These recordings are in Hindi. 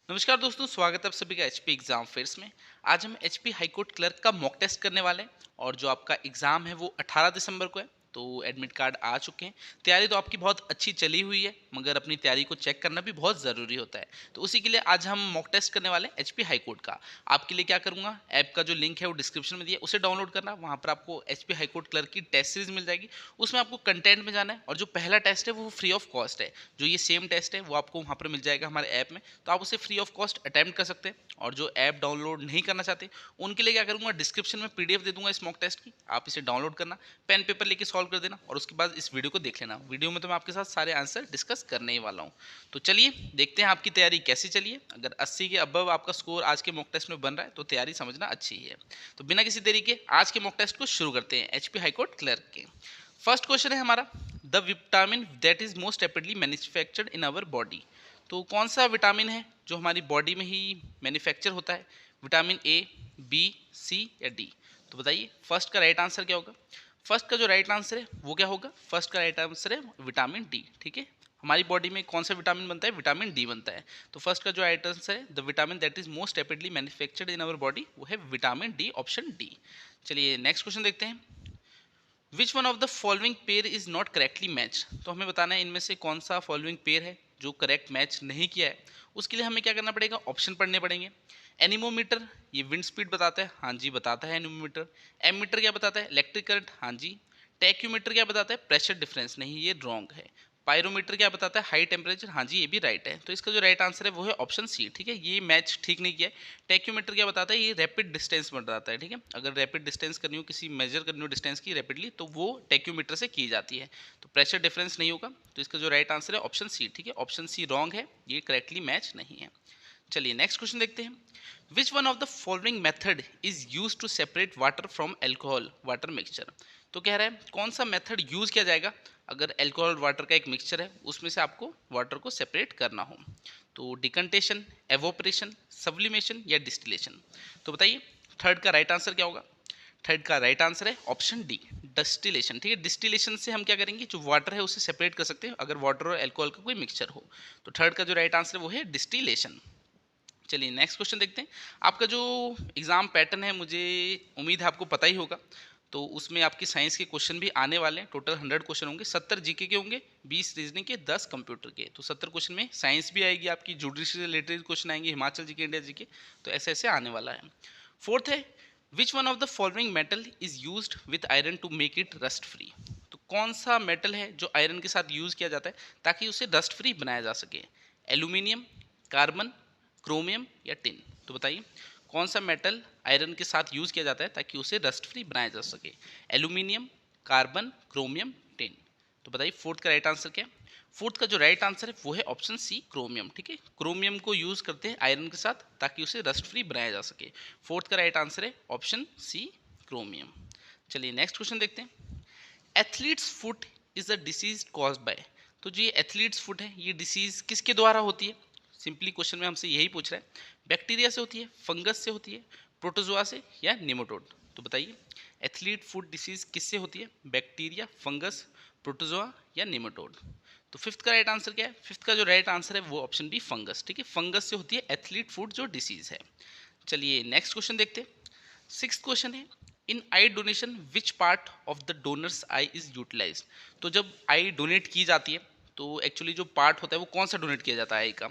नमस्कार दोस्तों, स्वागत है आप सभी का एचपी एग्जाम फेयर्स में। आज हम एचपी हाई कोर्ट क्लर्क का मॉक टेस्ट करने वाले हैं और जो आपका एग्जाम है वो 18 दिसंबर को है। तो एडमिट कार्ड आ चुके हैं। तैयारी तो आपकी बहुत अच्छी चली हुई है, मगर अपनी तैयारी को चेक करना भी बहुत ज़रूरी होता है। तो उसी के लिए आज हम मॉक टेस्ट करने वाले हैं एचपी हाई कोर्ट का। आपके लिए क्या करूंगा, ऐप का जो लिंक है वो डिस्क्रिप्शन में दिया है, उसे डाउनलोड करना। वहाँ पर आपको एचपी हाई कोर्ट क्लर्क की टेस्ट सीरीज मिल जाएगी। उसमें आपको कंटेंट में जाना है और जो पहला टेस्ट है वो फ्री ऑफ कॉस्ट है। जो ये सेम टेस्ट है वो आपको वहाँ पर मिल जाएगा हमारे ऐप में, तो आप उसे फ्री ऑफ कॉस्ट अटैम्प्ट कर सकते हैं। और जो ऐप डाउनलोड नहीं करना चाहते उनके लिए क्या करूँगा, डिस्क्रिप्शन में पीडीएफ दे दूंगा इस मॉक टेस्ट की। आप इसे डाउनलोड करना, पेन पेपर लेके सॉल्व कर देना और उसके बाद इस वीडियो को देख लेना। वीडियो में तो मैं आपके साथ सारे आंसर डिस्कस करने ही वाला हूँ। तो चलिए देखते हैं आपकी तैयारी कैसी चली है। अगर 80 के अबव आपका स्कोर आज के मॉक टेस्ट में बन रहा है तो तैयारी समझना अच्छी ही है। तो बिना किसी देरी के आज के मॉक टेस्ट को शुरू करते हैं एचपी हाईकोर्ट क्लर्क के। फर्स्ट क्वेश्चन है हमारा, the vitamin that is most rapidly manufactured in our body. तो कौन सा विटामिन है जो हमारी बॉडी में ही मैन्युफैक्चर होता है? विटामिन ए, बी, सी या डी? तो बताइए फर्स्ट का राइट आंसर क्या होगा। फर्स्ट का जो राइट आंसर है वो क्या होगा? फर्स्ट का राइट आंसर है विटामिन डी। ठीक है, हमारी बॉडी में कौन सा विटामिन बनता है? विटामिन डी बनता है। तो फर्स्ट का जो राइट आंसर है, the vitamin that is most rapidly manufactured in our body, वो है विटामिन डी, ऑप्शन डी। चलिए नेक्स्ट क्वेश्चन देखते हैं। Which one of the following pair is not correctly match. तो हमें बताना है इनमें से कौन सा फॉलोइंग पेयर है जो करेक्ट मैच नहीं किया है। उसके लिए हमें क्या करना पड़ेगा, ऑप्शन पढ़ने पड़ेंगे। एनीमोमीटर ये विंड स्पीड बताता है, हाँ जी बताता है एनीमोमीटर। एमीटर क्या बताता है? इलेक्ट्रिक करंट, हाँ जी। टैक्यूमीटर क्या बताता है? प्रेशर डिफरेंस, नहीं ये रॉन्ग है। पायरोमीटर क्या बताता है? हाई टेम्परेचर, हाँ जी ये भी राइट है। तो इसका जो राइट आंसर है वो है ऑप्शन सी। ठीक है, ये मैच ठीक नहीं किया है। टैक्योमीटर क्या बताता है? ये रैपिड डिस्टेंस बताता है। ठीक है, अगर रैपिड डिस्टेंस करनी हो, किसी मेजर करनी हो डिस्टेंस की रैपिडली, तो वो टैक्योमीटर से की जाती है। तो प्रेशर डिफरेंस नहीं होगा। तो इसका जो राइट आंसर है ऑप्शन सी। ठीक है, ऑप्शन सी रॉन्ग है, ये करेक्टली मैच नहीं है। चलिए नेक्स्ट क्वेश्चन देखते हैं। Which one of the following method is use to separate water from alcohol water mixture. तो कह रहा है कौन सा मेथड यूज किया जाएगा अगर एल्कोहल वाटर का एक मिक्सचर है, उसमें से आपको वाटर को सेपरेट करना हो। तो डिकंटेशन, एवोपरेशन, सब्लिमेशन या डिस्टिलेशन? तो बताइए थर्ड का राइट आंसर क्या होगा। थर्ड का राइट आंसर है ऑप्शन डी, डिस्टिलेशन। ठीक है, डिस्टिलेशन से हम क्या करेंगे, जो वाटर है उसे सेपरेट कर सकते हैं अगर वाटर और एल्कोहल का कोई मिक्सचर हो। तो थर्ड का जो राइट आंसर है वो है डिस्टिलेशन। चलिए नेक्स्ट क्वेश्चन देखते हैं। आपका जो एग्ज़ाम पैटर्न है, मुझे उम्मीद है आपको पता ही होगा। तो उसमें आपकी साइंस के क्वेश्चन भी आने वाले हैं। टोटल 100 क्वेश्चन होंगे, 70 जीके के होंगे, 20 रीजनिंग के, 10 कंप्यूटर के। तो 70 क्वेश्चन में साइंस भी आएगी आपकी, ज्योग्राफी से रिलेटेड क्वेश्चन आएंगे, हिमाचल जीके, इंडिया जीके। तो ऐसे ऐसे आने वाला है। फोर्थ है, which one of the following metal is used with iron to make it rust free. तो कौन सा मेटल है जो आयरन के साथ यूज़ किया जाता है ताकि उसे रस्ट फ्री बनाया जा सके? एल्यूमिनियम, कार्बन, क्रोमियम या टिन? तो बताइए कौन सा मेटल आयरन के साथ यूज किया जाता है ताकि उसे रस्ट फ्री बनाया जा सके? Aluminium, carbon, chromium, tin? तो बताइए फोर्थ का राइट आंसर क्या है। फोर्थ का जो राइट आंसर है वो है ऑप्शन सी, क्रोमियम। ठीक है, क्रोमियम को यूज करते हैं आयरन के साथ ताकि उसे रस्ट फ्री बनाया जा सके। फोर्थ का राइट आंसर है ऑप्शन सी, क्रोमियम। चलिए नेक्स्ट क्वेश्चन देखते हैं। Athletes foot is a disease caused by. तो जो ये एथलीट्स फुट है, ये डिसीज किसके द्वारा होती है? सिंपली क्वेश्चन में हमसे यही पूछ रहा है। बैक्टीरिया से होती है, फंगस से होती है, प्रोटोजोआ से या निमोटोड? तो बताइए एथलीट फुट डिसीज किससे होती है? बैक्टीरिया, फंगस, प्रोटोजोआ या निमोटोड? तो फिफ्थ का राइट आंसर क्या है? फिफ्थ का जो राइट आंसर है वो ऑप्शन डी, फंगस। ठीक है, फंगस से होती है एथलीट फुट जो डिसीज है। चलिए नेक्स्ट क्वेश्चन देखते हैं। सिक्स्थ क्वेश्चन है, in I donation which part of the donors I is utilize. तो जब आई डोनेट की जाती है तो एक्चुअली जो पार्ट होता है वो कौन सा डोनेट किया जाता है आई का?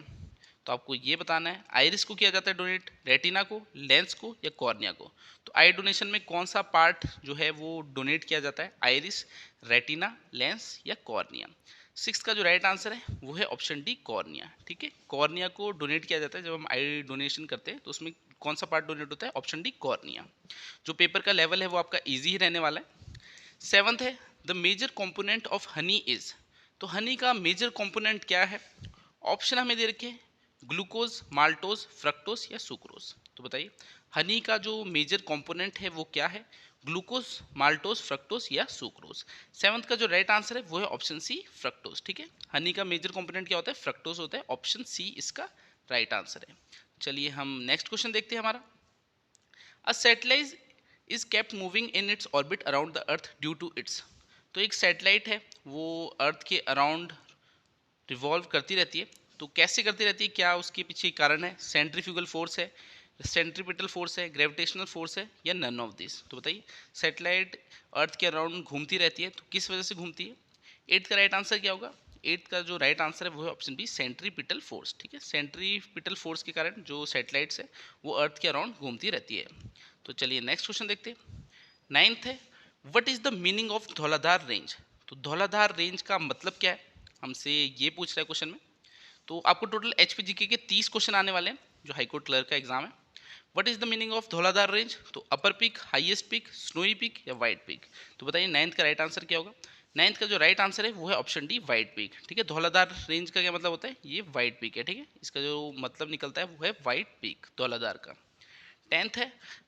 तो आपको ये बताना है, आइरिस को किया जाता है डोनेट, रेटिना को, लेंस को या कॉर्निया को? तो आई डोनेशन में कौन सा पार्ट जो है वो डोनेट किया जाता है? आइरिस, रेटिना, लेंस या कॉर्निया? सिक्स का जो राइट आंसर है वो है ऑप्शन डी, कॉर्निया। ठीक है, कॉर्निया को डोनेट किया जाता है जब हम आई डोनेशन करते हैं। तो उसमें कौन सा पार्ट डोनेट होता है? Option D, cornea. जो पेपर का लेवल है वो आपका ईजी ही रहने वाला है। सेवंथ है, the major component of honey is. तो हनी का मेजर कंपोनेंट क्या है? ऑप्शन हमें दे रखे हैं, ग्लूकोज, माल्टोज, फ्रक्टोज या सुक्रोज? तो बताइए हनी का जो मेजर कंपोनेंट है वो क्या है? ग्लूकोज, माल्टोज, फ्रक्टोज या सुक्रोज? सेवंथ का जो राइट आंसर है वो है ऑप्शन सी, फ्रक्टोज। ठीक है, हनी का मेजर कंपोनेंट क्या होता है? फ्रक्टोज होता है। ऑप्शन सी इसका राइट आंसर है। चलिए हम नेक्स्ट क्वेश्चन देखते हैं हमारा। A satellite is kept moving in its orbit around the earth due to its. तो एक सैटेलाइट है वो अर्थ के अराउंड रिवॉल्व करती रहती है, तो कैसे करती रहती है, क्या उसके पीछे कारण है? सेंट्रीफ्यूगल फोर्स है, सेंट्रीपिटल फोर्स है, ग्रेविटेशनल फोर्स है, या नन ऑफ दिस? तो बताइए, सैटेलाइट अर्थ के अराउंड घूमती रहती है, तो किस वजह से घूमती है? एट्थ का राइट आंसर क्या होगा? एट्थ का जो राइट आंसर है वो है ऑप्शन बी, सेंट्रीपिटल फोर्स। ठीक है, सेंट्रीपिटल फोर्स के कारण जो सैटेलाइट्स है वो अर्थ के अराउंड घूमती रहती है। तो चलिए नेक्स्ट क्वेश्चन देखते हैं। नाइन्थ है, what is the meaning of Dhauladhar range? तो धौलाधार रेंज का मतलब क्या है, हमसे ये पूछ रहा है क्वेश्चन में। तो आपको टोटल एचपीजीके के 30 क्वेश्चन आने वाले हैं जो हाईकोर्ट क्लर्क का एग्जाम है। What is the meaning of Dhauladhar range? तो upper peak, highest peak, snowy peak, या वाइट पीक? तो बताइए नाइन्थ का राइट आंसर क्या होगा? नाइन्थ का जो राइट आंसर है वो है ऑप्शन डी, वाइट पीक। ठीक है, धौलाधार रेंज का क्या मतलब होता है? ये वाइट पीक है। ठीक है, इसका जो मतलब निकलता है वो है वाइट पीक, धौलाधार का। टेंथ है,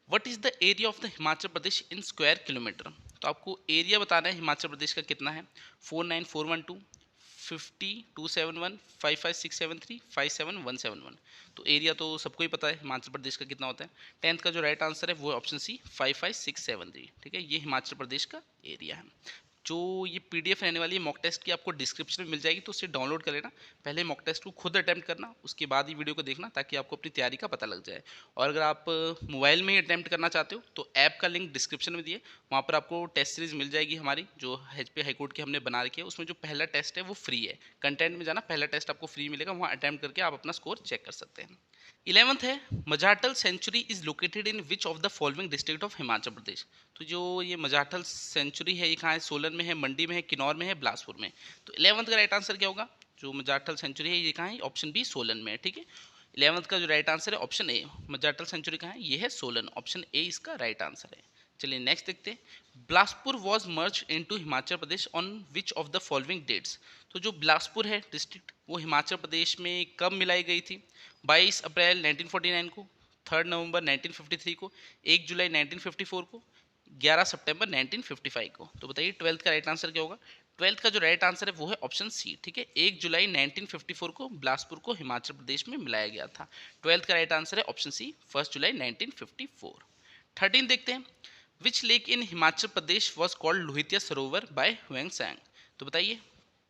what is the area of the Himachal Pradesh in square kilometre? तो आपको एरिया बताना है हिमाचल प्रदेश का कितना है। 49412, 50271, 55673, 57171। तो एरिया तो सबको ही पता है हिमाचल प्रदेश का कितना होता है। टेंथ का जो राइट आंसर है वो है ऑप्शन सी, 55673। ठीक है, ये हिमाचल प्रदेश का एरिया है। जो ये पीडीएफ रहने वाली है मॉक टेस्ट की, आपको डिस्क्रिप्शन में मिल जाएगी, तो उसे डाउनलोड कर लेना। पहले मॉक टेस्ट को खुद अटैम्प्ट करना, उसके बाद ही वीडियो को देखना, ताकि आपको अपनी तैयारी का पता लग जाए। और अगर आप मोबाइल में ही अटैम्प्ट करना चाहते हो तो ऐप का लिंक डिस्क्रिप्शन में दिए, वहाँ पर आपको टेस्ट सीरीज मिल जाएगी हमारी, जो एचपी हाईकोर्ट की हमने बना रखी है। उसमें जो पहला टेस्ट है वो फ्री है, कंटेंट में जाना, पहला टेस्ट आपको फ्री मिलेगा, वहाँ अटैम्प्ट करके आप अपना स्कोर चेक कर सकते हैं। 11th है, Majathal sanctuary is located in which of the following district of Himachal Pradesh? तो जो ये मजाटल सेंचुरी है ये कहाँ है? सोलन में है, मंडी में है, किन्नौर में है, बिलासपुर में। तो 11th का राइट आंसर क्या होगा? जो मजाटल सेंचुरी है ये कहाँ है? ऑप्शन बी, सोलन में है। ठीक है, 11th का जो राइट आंसर है ऑप्शन ए, मजाटल सेंचुरी कहाँ है? ये है सोलन, ऑप्शन ए इसका राइट आंसर है। चलिए नेक्स्ट देखते हैं। Bilaspur was merge into Himachal Pradesh on which of the following dates? तो जो बिलासपुर है डिस्ट्रिक्ट वो हिमाचल प्रदेश में कब मिलाई गई थी? 22 अप्रैल 1949 को, 3 नवंबर 1953 को, 1 जुलाई 1954 को, 11 सितंबर 1955 को। तो बताइए 12th का राइट आंसर क्या होगा? 12th का जो राइट आंसर है वो है ऑप्शन सी। ठीक है, 1 जुलाई 1954 को बिलासपुर को हिमाचल प्रदेश में मिलाया गया था। 12th का राइट आंसर है ऑप्शन सी, 1 जुलाई 1954। 13 देखते हैं, which lake in Himachal Pradesh was called Lohitya Sarovar by ह्वेंगसैंग? तो बताइए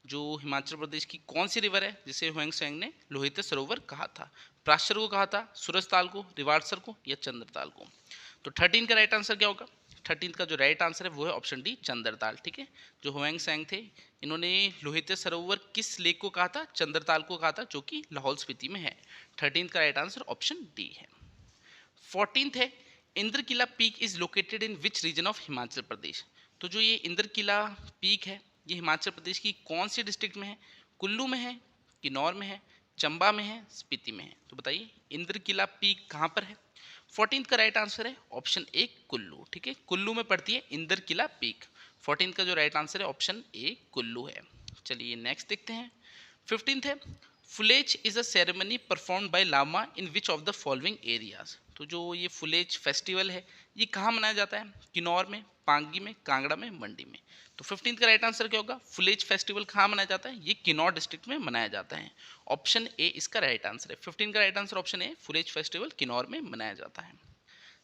जो हिमाचल प्रदेश की कौन सी रिवर है जिसे ह्वेंगसैंग ने लोहित्य सरोवर कहा था? प्राशर को कहा था, सूरजताल को, रिवारसर को, या चंद्रताल को? तो 13 का राइट आंसर क्या होगा? 13 का जो राइट आंसर है वो है ऑप्शन डी, चंद्रताल। ठीक है, जो ह्वेंगसैंग थे इन्होंने लोहित्य सरोवर किस लेक को कहा था? चंद्रताल को कहा था, जो कि लाहौल स्पीति में है। 13 का राइट आंसर ऑप्शन डी है। 14th है, Indrakila peak is located in which region of Himachal Pradesh? तो जो ये इंद्रकिला पीक है ये हिमाचल प्रदेश की कौन सी डिस्ट्रिक्ट में है? कुल्लू में है, किन्नौर में है, चंबा में है, स्पीति में है? तो बताइए इंद्रकिला पीक कहाँ पर है? 14th का राइट आंसर है ऑप्शन ए, कुल्लू। ठीक है, कुल्लू में पड़ती है इंद्रकिला पीक। 14th का जो राइट आंसर है ऑप्शन ए, कुल्लू है। चलिए नेक्स्ट देखते हैं। 15th है, Phulaich is a ceremony performed by lama in which of the following areas? तो जो ये फुलेज फेस्टिवल है ये कहाँ मनाया जाता है? किन्नौर में, पांगी में, कांगड़ा में, मंडी में? तो 15th का राइट आंसर क्या होगा? फुलेज फेस्टिवल कहाँ मनाया जाता है? ये किन्नौर डिस्ट्रिक्ट में मनाया जाता है, ऑप्शन ए इसका राइट आंसर है। 15 का right answer option A, Phulaich festival Kinnaur में मनाया जाता है।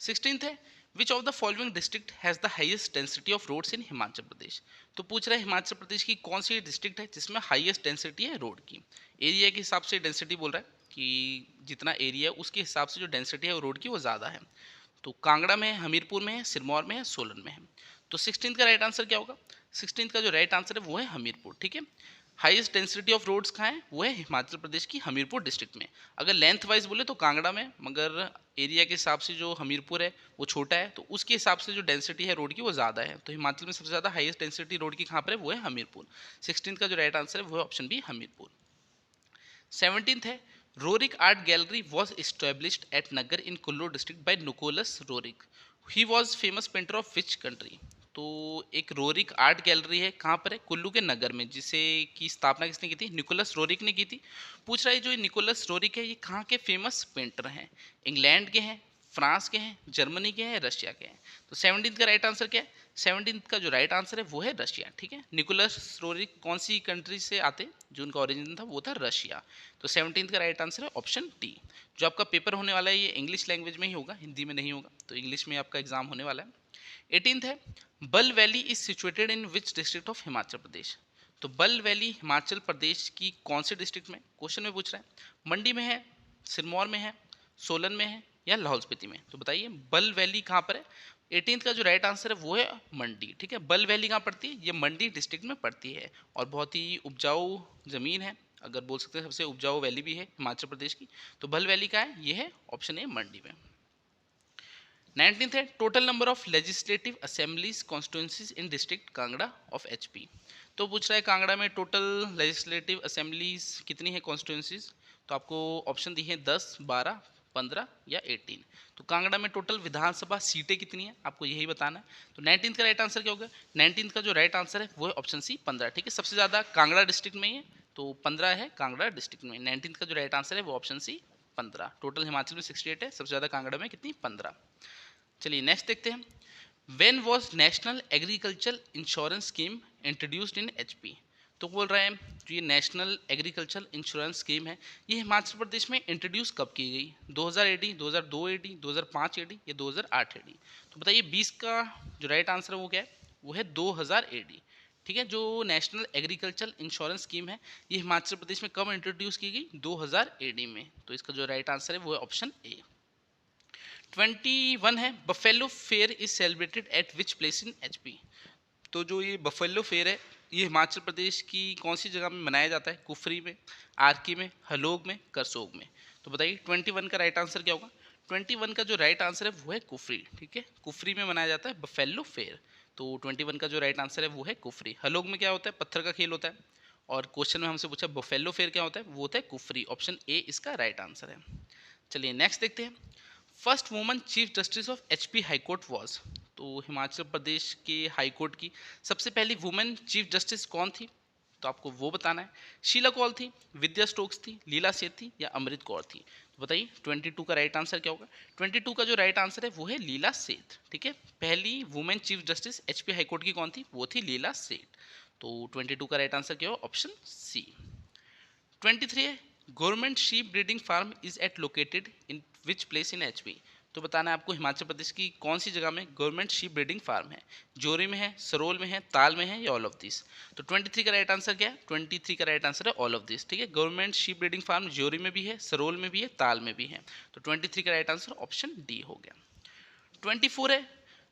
16th है, which of the following district has the highest density of roads in Himachal Pradesh? तो पूछ रहा है हिमाचल प्रदेश की कौन सी डिस्ट्रिक्ट है जिसमें हाईएस्ट डेंसिटी है रोड की? एरिया के हिसाब से डेंसिटी बोल रहा है कि जितना एरिया है उसके हिसाब से जो डेंसिटी है रोड की वो ज़्यादा है। तो कांगड़ा में है, हमीरपुर में है, सिरमौर में है, सोलन में है? तो 16th का राइट आंसर क्या होगा? 16th का जो राइट आंसर है वो है हमीरपुर। ठीक है, हाईएस्ट डेंसिटी ऑफ रोड्स कहाँ है? वो है हिमाचल प्रदेश की हमीरपुर डिस्ट्रिक्ट में। अगर लेंथ वाइज बोले तो कांगड़ा में, मगर एरिया के हिसाब से जो हमीरपुर है वो छोटा है, तो उसके हिसाब से जो डेंसिटी है रोड की वो ज़्यादा है। तो हिमाचल में सबसे ज़्यादा हाईएस्ट डेंसिटी रोड की कहाँ पर है? वो है हमीरपुर। 16th का जो राइट आंसर है वो है ऑप्शन बी, हमीरपुर। 17th है, Roerich art gallery was established at Naggar in Kullu district by Nicholas Roerich. He was famous painter of which country? तो एक रोरिक आर्ट गैलरी है, कहाँ पर है? कुल्लू के नगर में, जिसे की स्थापना किसने की थी? निकोलस रोरिक ने की थी। पूछ रहा है जो ये निकोलस रोरिक है ये कहाँ के फेमस पेंटर हैं? इंग्लैंड के हैं, फ्रांस के हैं, जर्मनी के हैं, रशिया के हैं? तो 17th का राइट आंसर क्या है? 17th का जो राइट आंसर है वो है रशिया। ठीक है, निकोलस रोरिक कौन सी कंट्री से आते? जो उनका ओरिजिन था वो था रशिया। तो 17th का राइट आंसर है ऑप्शन डी। जो आपका पेपर होने वाला है ये इंग्लिश लैंग्वेज में ही होगा, हिंदी में नहीं होगा, तो इंग्लिश में आपका एग्जाम होने वाला है। 18th है, Bal valley is situated in which district of Himachal Pradesh? तो बल वैली हिमाचल प्रदेश की कौन से डिस्ट्रिक्ट में, क्वेश्चन में पूछ रहा है। मंडी में है, सिरमौर में है, सोलन में है या लाहौल स्पीति में। तो बताइए बल वैली कहाँ पर है। 18th का जो राइट आंसर है वो है मंडी। ठीक है, बल वैली कहाँ पड़ती है, ये मंडी डिस्ट्रिक्ट में पड़ती है और बहुत ही उपजाऊ ज़मीन है, अगर बोल सकते हैं सबसे उपजाऊ वैली भी है हिमाचल प्रदेश की। तो बल वैली का है, ये है ऑप्शन ए मंडी में। 19th है total number of legislative assemblies constituencies in district Kangra of HP. तो पूछ रहा है कांगड़ा में टोटल लेजिस्लेटिव असेंबलीज कितनी है कॉन्स्टिट्यूंसीज। तो आपको ऑप्शन दी है 10, 12, 15 या 18। तो कांगड़ा में टोटल विधानसभा सीटें कितनी है आपको यही बताना है। तो 19th का राइट आंसर क्या होगा, 19th का जो राइट आंसर है वो है ऑप्शन सी 15। ठीक है, सबसे ज़्यादा कांगड़ा डिस्ट्रिक्ट में ही है, तो 15 है कांगड़ा डिस्ट्रिक्ट में। 19th का जो राइट आंसर है वो ऑप्शन सी 15। टोटल हिमाचल में 68 है, सबसे ज़्यादा कांगड़ा में कितनी, 15। चलिए नेक्स्ट देखते हैं। When was national agriculture insurance scheme introduced in HP. तो बोल रहे हैं जो ये नेशनल एग्रीकल्चर इंश्योरेंस स्कीम है ये हिमाचल प्रदेश में इंट्रोड्यूस कब की गई, 2000 एडी, 2002 एडी, 2005 एडी या 2008 एडी। तो बताइए 20 का जो राइट आंसर है वो क्या है, वो है 2000 एडी। ठीक है, जो नेशनल एग्रीकल्चर इंश्योरेंस स्कीम है ये हिमाचल प्रदेश में कब इंट्रोड्यूस की गई, 2000 एडी में। तो इसका जो राइट आंसर है वो है ऑप्शन ए। 21 है buffalo fair is celebrated eight which place in HP. तो जो ये बफेलो फेयर है ये हिमाचल प्रदेश की कौन सी जगह में मनाया जाता है, कुफरी में, आरकी में, हलोग में, करसोग में। तो बताइए 21 का राइट आंसर क्या होगा। 21 का जो राइट आंसर है वो है कुफरी। ठीक है, कुफरी में मनाया जाता है बफेलो फेयर। तो 21 का जो राइट आंसर है वो है कुफरी। हलोग में क्या होता है, पत्थर का खेल होता है। और क्वेश्चन में हमसे पूछा बफेलो फेयर क्या होता है, वो होता है कुफरी। ऑप्शन ए इसका राइट आंसर है। चलिए नेक्स्ट देखते हैं। First woman chief justice of HP high court was. तो हिमाचल प्रदेश के हाईकोर्ट की सबसे पहली वुमेन चीफ जस्टिस कौन थी, तो आपको वो बताना है। शीला कौल थी, विद्या स्टोक्स थी, लीला सेठ थी या अमृत कौर थी। तो बताइए 22 का राइट आंसर क्या होगा। 22 का जो राइट आंसर है वो है लीला सेठ। ठीक है, पहली women chief justice HP high court की कौन थी, वो थी लीला सेठ। तो 22 का राइट आंसर क्या होगा, ऑप्शन सी। 23 है government sheep breeding farm is at located in which place in HP. तो बताना है आपको हिमाचल प्रदेश की कौन सी जगह में गवर्नमेंट शीप ब्रीडिंग फार्म है, जोरी में है, सरोल में है, ताल में है या ऑल ऑफ दिस। तो 23 का राइट आंसर क्या है, 23 का राइट आंसर है ऑल ऑफ दिस। ठीक है, गवर्नमेंट शीप ब्रीडिंग फार्म जोरी में भी है, सरोल में भी है, ताल में भी है। तो 23 का राइट आंसर ऑप्शन डी हो गया। 24 है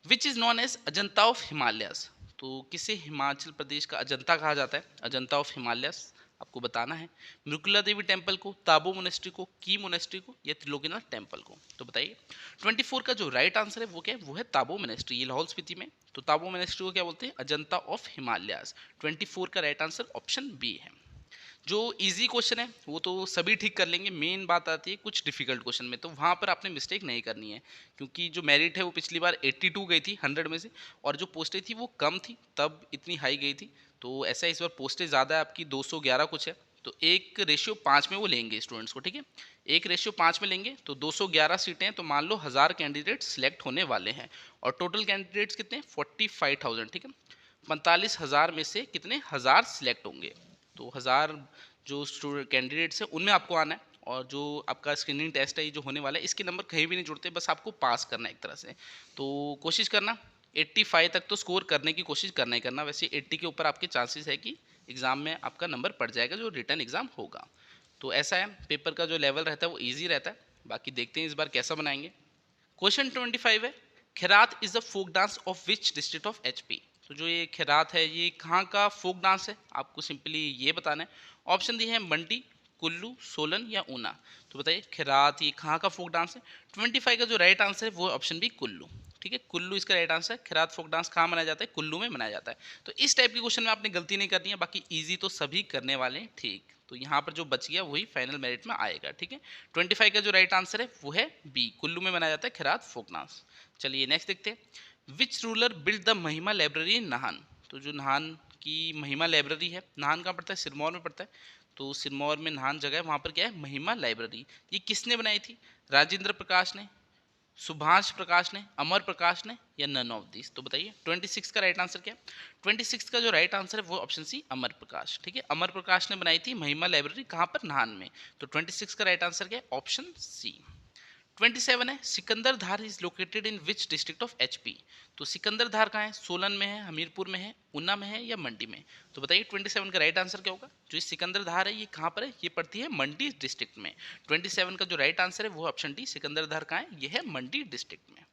which is known as Ajanta of Himalayas. तो किसे हिमाचल प्रदेश का अजंता कहा जाता है, अजंता ऑफ हिमालयस आपको बताना है। मृकुला देवी टेम्पल को, ताबो मोनेस्ट्री को, की मोनेस्ट्री को या त्रिलोकीनाथ टेम्पल को। तो बताइए 24 का जो राइट आंसर है वो क्या है, वो है ताबो मोनेस्ट्री, ये लाहौल स्पीति में। तो ताबो मोनेस्ट्री को क्या बोलते हैं, अजंता ऑफ हिमालयस। 24 का राइट आंसर ऑप्शन बी है। जो इजी क्वेश्चन है वो तो सभी ठीक कर लेंगे, मेन बात आती है कुछ डिफिकल्ट क्वेश्चन में, तो वहाँ पर आपने मिस्टेक नहीं करनी है। क्योंकि जो मेरिट है वो पिछली बार 82 गई थी 100 में से, और जो पोस्टें थी वो कम थी तब इतनी हाई गई थी। तो ऐसा इस बार पोस्टें ज़्यादा है आपकी, 211 कुछ है। तो 1:5 में वो लेंगे स्टूडेंट्स को। ठीक है, 1:5 में लेंगे तो 211 सीटें हैं, तो मान लो 1000 कैंडिडेट सिलेक्ट होने वाले हैं। और टोटल कैंडिडेट्स कितने, 45,000। ठीक है, 45,000 में से कितने 1000 सिलेक्ट होंगे। तो 1000 जो स्टूडेंट कैंडिडेट्स हैं उनमें आपको आना है। और जो आपका स्क्रीनिंग टेस्ट है ये जो होने वाला है इसके नंबर कहीं भी नहीं जुड़ते, बस आपको पास करना है एक तरह से। तो कोशिश करना 85 तक तो स्कोर करने की कोशिश करना ही करना। वैसे 80 के ऊपर आपके चांसेस है कि एग्ज़ाम में आपका नंबर पड़ जाएगा जो रिटर्न एग्ज़ाम होगा। तो ऐसा है, पेपर का जो लेवल रहता है वो ईजी रहता है। बाकी देखते हैं इस बार कैसा बनाएंगे। क्वेश्चन 25 है Khairat is the folk dance of which district of HP. तो जो ये खैरात है ये कहाँ का फोक डांस है आपको सिंपली ये बताना है। ऑप्शन दी है मंडी, कुल्लू, सोलन या ऊना। तो बताइए खैरात ये कहाँ का फोक डांस है। 25 का जो राइट आंसर है वो ऑप्शन बी कुल्लू। ठीक है, कुल्लू इसका राइट आंसर है। खैरात फोक डांस कहाँ मनाया जाता है, कुल्लू में मनाया जाता है। तो इस टाइप के क्वेश्चन में आपने गलती नहीं करनी है, बाकी ईजी तो सभी करने वाले हैं। ठीक, तो यहाँ पर जो बच गया वही फाइनल मेरिट में आएगा। ठीक है, 25 का जो राइट आंसर है वो है बी, कुल्लू में मनाया जाता है खैरात फोक डांस। चलिए नेक्स्ट देखते हैं। विच रूलर बिल्ड द महिमा लाइब्रेरी इन नाहन। तो जो नाहन की महिमा लाइब्रेरी है, नाहन कहाँ पड़ता है, सिरमौर में पड़ता है। तो सिरमौर में नाहन जगह है, वहाँ पर क्या है, महिमा लाइब्रेरी। ये किसने बनाई थी, राजेंद्र प्रकाश ने, सुभाष प्रकाश ने, अमर प्रकाश ने या नन ऑफ दिस। तो बताइए 26 का राइट आंसर क्या है। 26 का जो राइट आंसर है वो ऑप्शन सी अमर प्रकाश। ठीक है, अमर प्रकाश ने बनाई थी महिमा लाइब्रेरी, कहाँ पर, नाहन में। तो 26 का राइट आंसर क्या है, ऑप्शन सी। 27 है, Sikandar Dhar is located in which district of HP. तो सिकंदर धार कहाँ है? सोलन में है, हमीरपुर में है, ऊना में है या मंडी में? तो बताइए 27 का राइट आंसर क्या होगा? जो सिकंदर धार है ये कहाँ पर है? ये पड़ती है मंडी डिस्ट्रिक्ट में। 27 का जो राइट आंसर है वो ऑप्शन डी सिकंदर धार कहाँ है? ये है मंडी डिस्ट्रिक्ट में।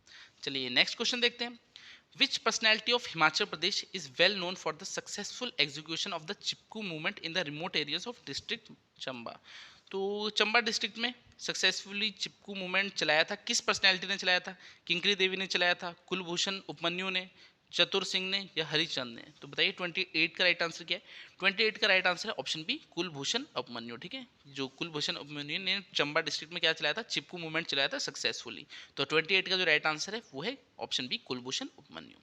चलिए नेक्स्ट क्वेश्चन देखते हैं। Which personality of Himachal Pradesh is well known for the successful execution of the Chipko movement in the remote areas of district Chamba? तो चंबा डिस्ट्रिक्ट में सक्सेसफुली चिपकू मूवमेंट चलाया था, किस पर्सनैलिटी ने चलाया था? किंकरी देवी ने चलाया था, कुलभूषण उपमन्यु ने, चतुर सिंह ने या हरिचंद ने? तो बताइए 28 का राइट आंसर क्या है? 28 का राइट आंसर है ऑप्शन बी कुलभूषण उपमन्यु। ठीक है, जो कुलभूषण उपमन्यु ने चंबा डिस्ट्रिक्ट में क्या चलाया था? चिपकू मूवमेंट चलाया था सक्सेसफुली। तो 28 का जो राइट आंसर है वो है ऑप्शन बी कुलभूषण उपमन्यु।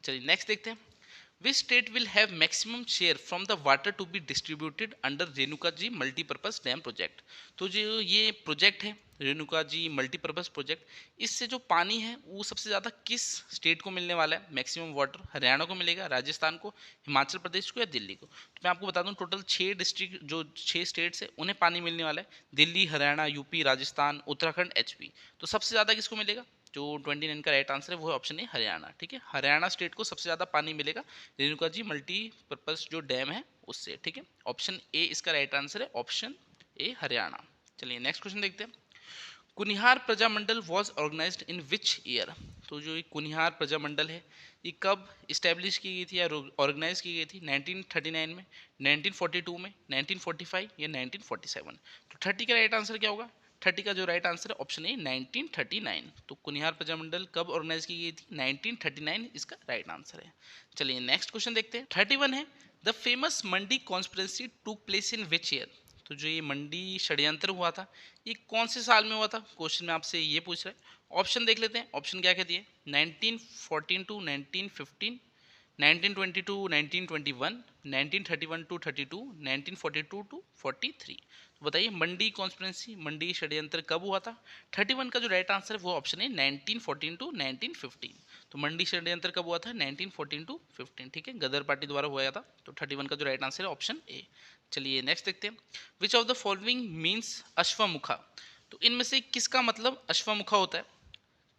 चलिए नेक्स्ट देखते हैं। Which state will have maximum share from the water to be distributed under Renuka ji multipurpose dam project? तो जो ये प्रोजेक्ट है रेणुका जी मल्टीपर्पज प्रोजेक्ट, इससे जो पानी है वो सबसे ज़्यादा किस स्टेट को मिलने वाला है? मैक्सिमम वाटर हरियाणा को मिलेगा, राजस्थान को, हिमाचल प्रदेश को या दिल्ली को? तो मैं आपको बता दूं टोटल 6 डिस्ट्रिक्ट जो 6 स्टेट्स है उन्हें पानी मिलने वाला है, दिल्ली, हरियाणा, यूपी, राजस्थान, उत्तराखंड, एचपी। तो सबसे ज़्यादा किसको मिलेगा? जो 29 का राइट आंसर है वो है ऑप्शन ए हरियाणा। ठीक है, हरियाणा स्टेट को सबसे ज़्यादा पानी मिलेगा रेणुका जी मल्टीपर्पज जो डैम है उससे। ठीक है, ऑप्शन ए इसका राइट आंसर है, ऑप्शन ए हरियाणा। चलिए नेक्स्ट क्वेश्चन देखते हैं। Kunihar Prajamandal was organized in which year? तो जो ये कुनिहार प्रजामंडल है ये कब इस्टेब्लिश की गई थी या ऑर्गेनाइज की गई थी? 1939 में, 1942 में, 1945 या 1947? तो 30 का राइट आंसर क्या होगा? 30 का जो राइट आंसर है ऑप्शन ए 1939। तो कुनिहार प्रजामंडल कब ऑर्गेनाइज की गई थी? 1939 इसका राइट आंसर है। चलिए नेक्स्ट क्वेश्चन देखते हैं। 31 है, द फेमस मंडी कॉन्स्पिरेसी टूक प्लेस इन विच ईयर? तो जो ये मंडी षड्यंत्र हुआ था ये कौन से साल में हुआ था? क्वेश्चन में आपसे ये पूछ रहा है। ऑप्शन देख लेते हैं, ऑप्शन क्या कहती है? 1914 टू 1915, 1922 टू 1921, 1931 टू 32, 1942 टू 43? तो बताइए मंडी कॉन्स्पिरेसी मंडी षड्यंत्र कब हुआ था? 31 का जो राइट आंसर है वो ऑप्शन है 1914 टू 1915। तो मंडी षड्यंत्र कब हुआ था? 1914 टू 15। ठीक है, गदर पार्टी द्वारा हुआ था। तो 31 का जो राइट आंसर है ऑप्शन ए। चलिए नेक्स्ट देखते हैं। Which of the following means Ashvamukha? तो इनमें से किसका मतलब अश्वमुखा होता है?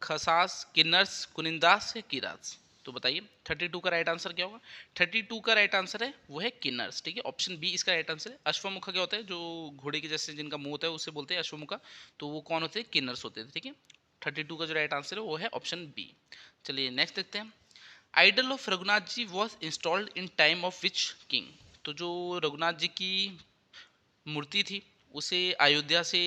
खसास, किन्नर्स, कुनिंदास या किरास? तो बताइए 32 का राइट आंसर क्या होगा? 32 का राइट आंसर है वो है किन्नर्स। ठीक है, ऑप्शन बी इसका राइट आंसर है। अश्वमुखा क्या होता है? जो घोड़े के जैसे जिनका मुंह होता है उसे बोलते हैं अश्वमुखा। तो वो कौन होते हैं? किन्नर्स होते थे। ठीक है, 32 का जो राइट आंसर है वो है ऑप्शन बी। चलिए नेक्स्ट देखते हैं। Idol of Raghunath ji was installed in time of which king? तो जो रघुनाथ जी की मूर्ति थी उसे अयोध्या से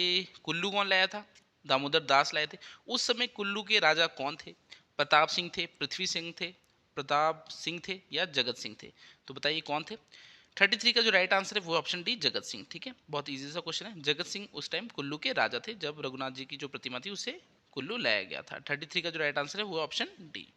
कुल्लू कौन लाया था? दामोदर दास लाए थे। उस समय कुल्लू के राजा कौन थे? प्रताप सिंह थे, पृथ्वी सिंह थे, प्रताप सिंह थे या जगत सिंह थे? तो बताइए कौन थे? 33 का जो राइट आंसर है वो ऑप्शन डी जगत सिंह। ठीक है, बहुत इजी सा क्वेश्चन है। जगत सिंह उस टाइम कुल्लू के राजा थे जब रघुनाथ जी की जो प्रतिमा थी उसे कुल्लू लाया गया था। 33 का जो राइट आंसर है वो ऑप्शन डी।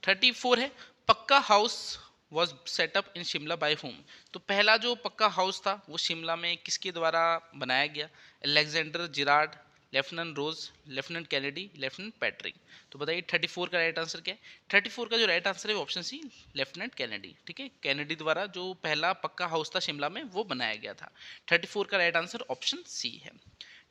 34 है, pucca house was set up in Shimla by whom? तो पहला जो पक्का हाउस था वो शिमला में किसके द्वारा बनाया गया? अलेक्जेंडर जिरार्ड, लेफ्टिनेंट रोज, लेफ्टिनेंट कैनेडी, लेफ्टिनेंट पैट्रिक? तो बताइए 34 का राइट आंसर क्या है? 34 का जो राइट आंसर है ऑप्शन सी लेफ्टिनेंट कैनेडी। ठीक है, कैनेडी द्वारा जो पहला पक्का हाउस था शिमला में वो बनाया गया था। 34 का राइट आंसर ऑप्शन सी है।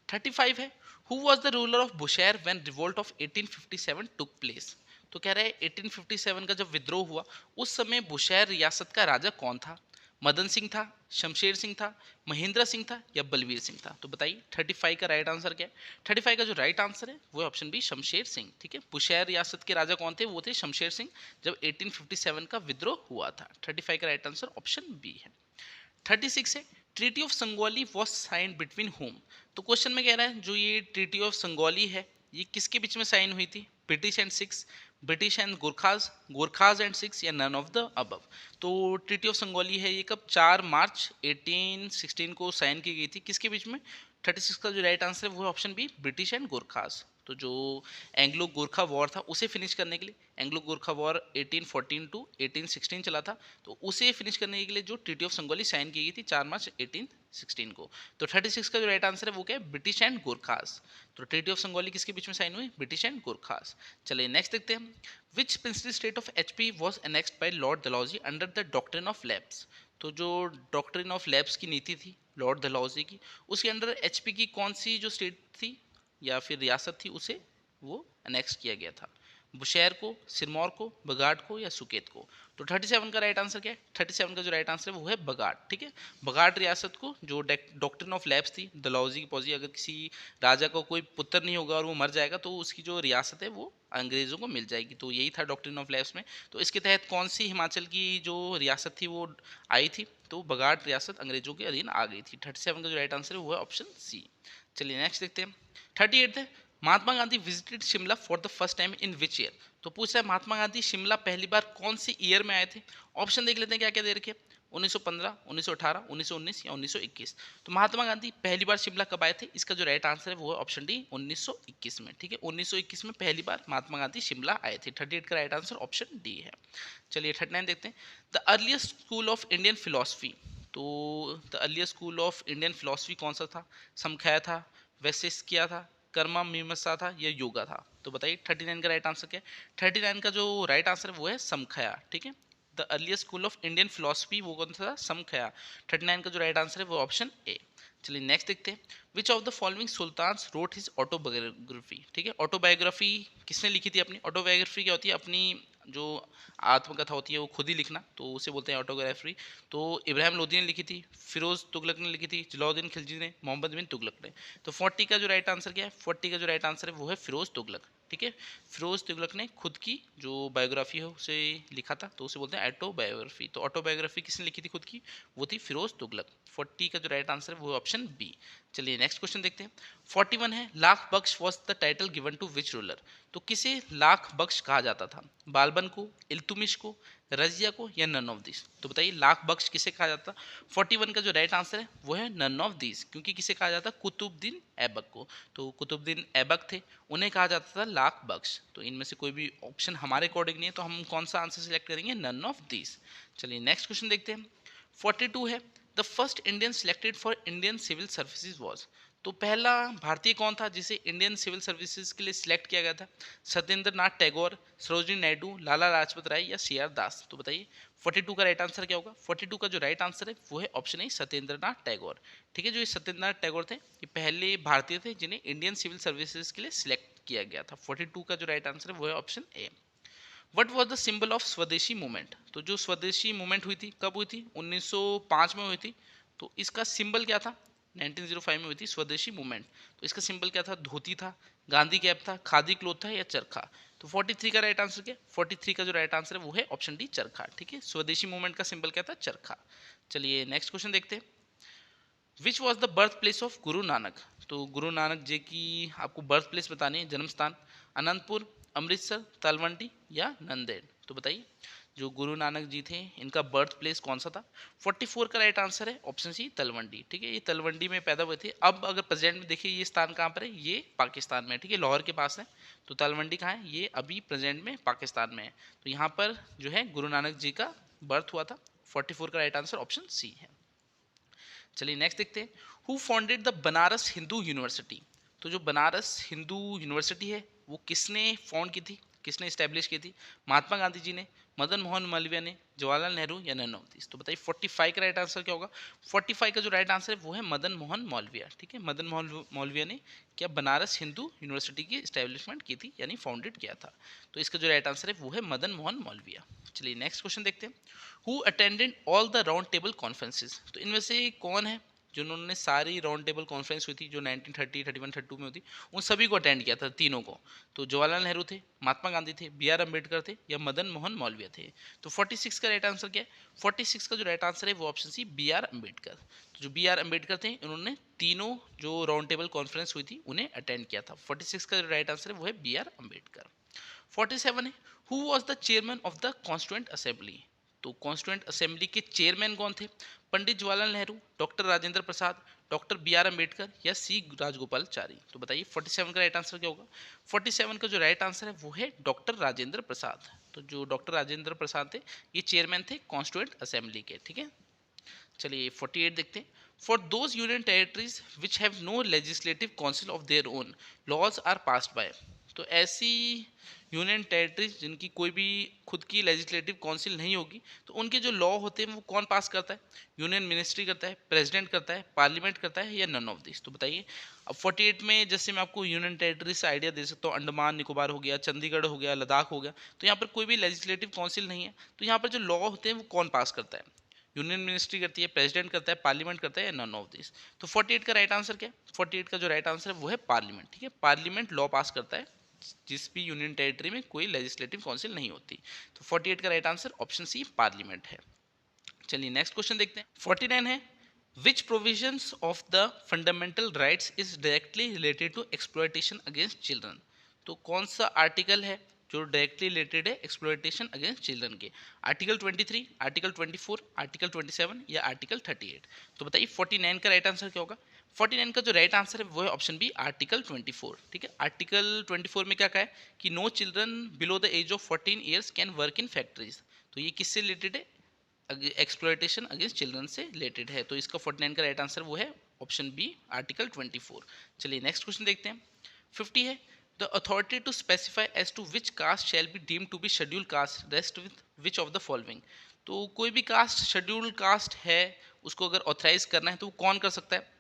35 है, who was the ruler of Bushahr when revolt of 1857 took place? तो कह रहे हैं 1857 का जब विद्रोह हुआ उस समय बुशैर रियासत का राजा कौन था? मदन सिंह था, शमशेर सिंह था, महेंद्र सिंह था या बलवीर सिंह था? तो बताइए 35 का राइट आंसर क्या है? 35 का जो राइट आंसर है वो ऑप्शन बी शमशेर सिंह। ठीक है, बुशैर रियासत के राजा कौन थे? वो थे शमशेर सिंह जब 1857 का विद्रोह हुआ था। 35 का राइट आंसर ऑप्शन बी है। 36 है, treaty of Sangoli was sign between whom? तो क्वेश्चन में कह रहा है जो ये ट्रीटी ऑफ संगोली है ये किसके बीच में साइन हुई थी? British and six, British and Gorkhas, Gorkhas and six या नन ऑफ द अबव? तो ट्रीटी ऑफ संगोली है ये कब? 4 मार्च 1816 को साइन की गई थी, किसके बीच में? 36 का जो राइट आंसर है वो option B British and Gorkhas. तो जो एंग्लो गोरखा वॉर था उसे फिनिश करने के लिए, एंग्लो गोरखा वॉर 1814 टू 1816 चला था, तो उसे फिनिश करने के लिए जो ट्रीटी ऑफ संगोली साइन की गई थी 4 मार्च 1816 को। तो 36 का जो राइट आंसर है वो क्या है? British and Gorkhas. तो ट्रीटी ऑफ संगोली किसके बीच में साइन हुई? British and Gorkhas. चलिए नेक्स्ट देखते हैं। Which princely state of HP was annexed by lord Dalhousie under the doctrine of lapse? तो जो डॉक्ट्रिन ऑफ लैब्स की नीति थी लॉर्ड डलहौजी की उसके अंडर एचपी की कौन सी जो स्टेट थी या फिर रियासत थी उसे वो अनेक्स किया गया था? बुशहर को, सिरमौर को, बगाड़ को या सुकेत को? तो 37 का राइट आंसर क्या है? 37 का जो राइट आंसर है वो है बगाड़। ठीक है, बगाड़ रियासत को, जो डॉक्ट्रिन ऑफ लैप्स थी, डलहौजी की पॉलिसी, अगर किसी राजा को कोई पुत्र नहीं होगा और वो मर जाएगा तो उसकी जो रियासत है वो अंग्रेजों को मिल जाएगी। तो यही था डॉक्ट्रिन ऑफ लैप्स में। तो इसके तहत कौन सी हिमाचल की जो रियासत थी वो आई थी? तो बगाड़ रियासत अंग्रेजों के अधीन आ गई थी। 37 का जो राइट आंसर है वो है ऑप्शन सी। चलिए नेक्स्ट देखते हैं। 38 है, Mahatma Gandhi visited Shimla for the first time in which year? तो पूछ रहा है महात्मा गांधी शिमला पहली बार कौन सी ईयर में आए थे? ऑप्शन देख लेते हैं क्या क्या दे रखे। 1915, 1918, 1919 या 1921? तो महात्मा गांधी पहली बार शिमला कब आए थे? इसका जो राइट आंसर है वो है ऑप्शन डी, 1921 में। ठीक है, 1921 में पहली बार महात्मा गांधी शिमला आए थे। 38 का राइट आंसर ऑप्शन डी है। चलिए 39 देखते हैं। The earliest school of Indian philosophy? तो the earliest school of Indian philosophy कौन सा था? समख्या था, वैशेषिक था, कर्मा मीमांसा था या योगा था? तो बताइए 39 का राइट आंसर क्या है? 39 का जो राइट आंसर है वो है समख्या। ठीक है, the earliest school of Indian philosophy वो कौन सा था? समख्या। 39 का जो राइट आंसर है वो ऑप्शन ए। चलिए नेक्स्ट देखते हैं। Which of the following sultans wrote his autobiography? ठीक है, ऑटोबायोग्राफी किसने लिखी थी अपनी? ऑटोबायोग्राफी क्या होती है? अपनी जो आत्मकथा होती है वो खुद ही लिखना, तो उसे बोलते हैं ऑटोग्राफी। तो इब्राहिम लोदी ने लिखी थी, फिरोज तुगलक ने लिखी थी, जलाउद्दीन खिलजी ने, मोहम्मद बिन तुगलक ने। तो 40 का जो राइट आंसर क्या है? 40 का जो राइट आंसर है वो है फिरोज तुगलक। ठीक है, फिरोज तुगलक ने खुद की जो बायोग्राफी है उसे लिखा था, तो उसे बोलते हैं ऑटोबायोग्राफी। तो ऑटोबायोग्राफी किसने लिखी थी खुद की? वो थी फिरोज तुगलक। 40 का जो राइट आंसर है वो ऑप्शन बी। चलिए नेक्स्ट क्वेश्चन देखते हैं। 41 है, Lakh Bakhsh was the title given to which ruler? तो किसे लाख बख्श कहा जाता था? बालबन को, इल्तुमिश को, रजिया को या नन ऑफ दिस? तो बताइए लाख बख्श किसे कहा जाता? 41 का जो राइट आंसर है वो है नन ऑफ दिस, क्योंकि किसे कहा जाता? कुतुबुद्दीन ऐबक को। तो कुतुबुद्दीन ऐबक थे, उन्हें कहा जाता था लाख बख्श। तो इनमें से कोई भी ऑप्शन हमारे अकॉर्डिंग नहीं है, तो हम कौन सा आंसर सिलेक्ट करेंगे? None of this. चलिए नेक्स्ट क्वेश्चन देखते हैं। 42 है, the first Indian selected for Indian civil services was? तो पहला भारतीय कौन था जिसे इंडियन सिविल सर्विसेज के लिए सिलेक्ट किया गया था? सत्येंद्र नाथ टैगोर, सरोजिनी नायडू, लाला लाजपत राय या सी आर दास? तो बताइए 42 का राइट आंसर क्या होगा? 42 का जो राइट आंसर है वो है ऑप्शन ए, सत्येंद्र नाथ टैगोर। ठीक है, जो ये सत्येंद्र नाथ टैगोर थे ये पहले भारतीय थे जिन्हें इंडियन सिविल सर्विसेज के लिए सिलेक्ट किया गया था। 42 का जो राइट आंसर है वो है option A. What was the symbol of स्वदेशी मूवमेंट? तो जो स्वदेशी मूवमेंट हुई थी कब हुई थी? 1905 में हुई थी। तो इसका सिंबल क्या था? 1905 में हुई थी स्वदेशी मूवमेंट। तो इसका सिंबल क्या था? धोती था, गांधी कैप था, खादी क्लोथ था या चरखा? तो 43 का राइट आंसर क्या? 43 का जो राइट आंसर है वो है ऑप्शन डी, चरखा। ठीक है, स्वदेशी मूवमेंट का सिंबल क्या था? चरखा। चलिए नेक्स्ट क्वेश्चन देखते हैं। Which was the birth place of Guru Nanak? तो गुरु नानक जी की आपको बर्थ प्लेस बतानी है, जन्म स्थान। अनंतपुर, अमृतसर, तलवंडी या नंदेड़? तो बताइए जो गुरु नानक जी थे इनका बर्थ प्लेस कौन सा था? 44 का राइट आंसर है ऑप्शन सी, तलवंडी। ठीक है, ये तलवंडी में पैदा हुए थे। अब अगर प्रेजेंट में देखिए ये स्थान कहाँ पर है? ये पाकिस्तान में है। ठीक है, लाहौर के पास है। तो तलवंडी कहाँ है? ये अभी प्रेजेंट में पाकिस्तान में है। तो यहाँ पर जो है गुरु नानक जी का बर्थ हुआ था। 44 का राइट आंसर ऑप्शन सी है। चलिए नेक्स्ट देखते हैं। Who founded the Banaras Hindu university? तो जो बनारस हिंदू यूनिवर्सिटी है वो किसने फाउंड की थी, किसने इस्टेब्लिश की थी? महात्मा गांधी जी ने, मदन मोहन मालवीय ने, जवाहरलाल नेहरू या नन ऑफ दिस? तो बताइए 45 का राइट आंसर क्या होगा? 45 का जो राइट आंसर है वो है मदन मोहन मालवीय। ठीक है, मदन मोहन मालवीय ने क्या बनारस हिंदू यूनिवर्सिटी की इस्टेब्लिशमेंट की थी, यानी फाउंडेड किया था। तो इसका जो राइट आंसर है वो है मदन मोहन मालवीय। चलिए नेक्स्ट क्वेश्चन देखते हैं। Who attended all the round table conferences? तो इनमें से कौन है जिन्होंने सारी राउंड टेबल कॉन्फ्रेंस हुई थी जो 1930, 31, 32 में हुई, उन सभी को अटेंड किया था, तीनों को? तो जवाहरलाल नेहरू थे, महात्मा गांधी थे, बी आर अम्बेडकर थे या मदन मोहन मालवीय थे? तो 46 का राइट आंसर क्या है? 46 का जो राइट आंसर है वो option C, B R Ambedkar. तो जो बी आर अम्बेडकर थे इन्होंने तीनों जो राउंड टेबल कॉन्फ्रेंस हुई थी उन्हें अटेंड किया था। 46 का जो राइट आंसर है वो है बी आर अम्बेडकर। 47 है, who was the chairman of the constituent assembly? तो कॉन्स्टिट्यूएंट असेंबली के चेयरमैन कौन थे? Pandit Jawaharlal Nehru, doctor Rajendra Prasad, doctor B R Ambedkar या सी राजगोपालचारी? तो बताइए 47 का राइट आंसर क्या होगा? 47 का जो राइट आंसर है वो है डॉक्टर राजेंद्र प्रसाद। तो जो डॉक्टर राजेंद्र प्रसाद थे ये चेयरमैन थे कॉन्स्टिट्यूएंट असेंबली के। ठीक है, चलिए 48 देखते हैं। For those union territories which have no legislative council of their own, laws are passed by? तो ऐसी यूनियन टेरिटरीज जिनकी कोई भी खुद की लेजिस्लेटिव काउंसिल नहीं होगी, तो उनके जो लॉ होते हैं वो कौन पास करता है? यूनियन मिनिस्ट्री करता है, प्रेसिडेंट करता है, पार्लियामेंट करता है, या नन ऑफ दिस? तो बताइए। अब 48 में जैसे मैं आपको यूनियन टेरिटरी से आइडिया दे सकता हूँ, अंडमान निकोबार हो गया, चंडीगढ़ हो गया, लद्दाख हो गया, तो यहाँ पर कोई भी लेजिस्लेटिव काउंसिल नहीं है, तो यहाँ पर जो लॉ होते हैं वो कौन पास करता है? यूनियन मिनिस्ट्री करती है, प्रेसिडेंट करता है, पार्लियामेंट करता है, या नन ऑफ दिस? तो 48 का राइट आंसर क्या है? 48 का जो राइट आंसर है वो है पार्लियामेंट। ठीक है, पार्लियामेंट लॉ पास करता है जिस भी यूनियन टेरिटरी में कोई लेजिस्लेटिव काउंसिल नहीं होती। तो 48 का right answer option C parliament है। चलिए नेक्स्ट क्वेश्चन देखते हैं। 49 है, which provisions of the fundamental rights is directly related to exploitation against children? तो कौन सा आर्टिकल है जो डायरेक्टली रिलेटेड है एक्सप्लॉयटेशन अगेंस्ट चिल्ड्रन के? आर्टिकल 23, आर्टिकल 24, आर्टिकल 27, या आर्टिकल 38? तो बताइए 49 का राइट आंसर क्या होगा? 49 का जो राइट आंसर है वो है ऑप्शन बी आर्टिकल 24। ठीक है, आर्टिकल 24 में क्या कहा है कि no children below the age of 14 years can work in factories. तो ये किससे रिलेटेड है? एक्सप्लॉयटेशन अगेंस्ट चिल्ड्रन से रिलेटेड है। तो इसका 49 का राइट आंसर वो है ऑप्शन बी आर्टिकल 24। चलिए नेक्स्ट क्वेश्चन देखते हैं। 50 है, the authority to specify as to which caste shall be deemed to be schedule caste rest with which of the following? तो कोई भी कास्ट शेड्यूल कास्ट है, उसको अगर ऑथराइज करना है तो वो कौन कर सकता है?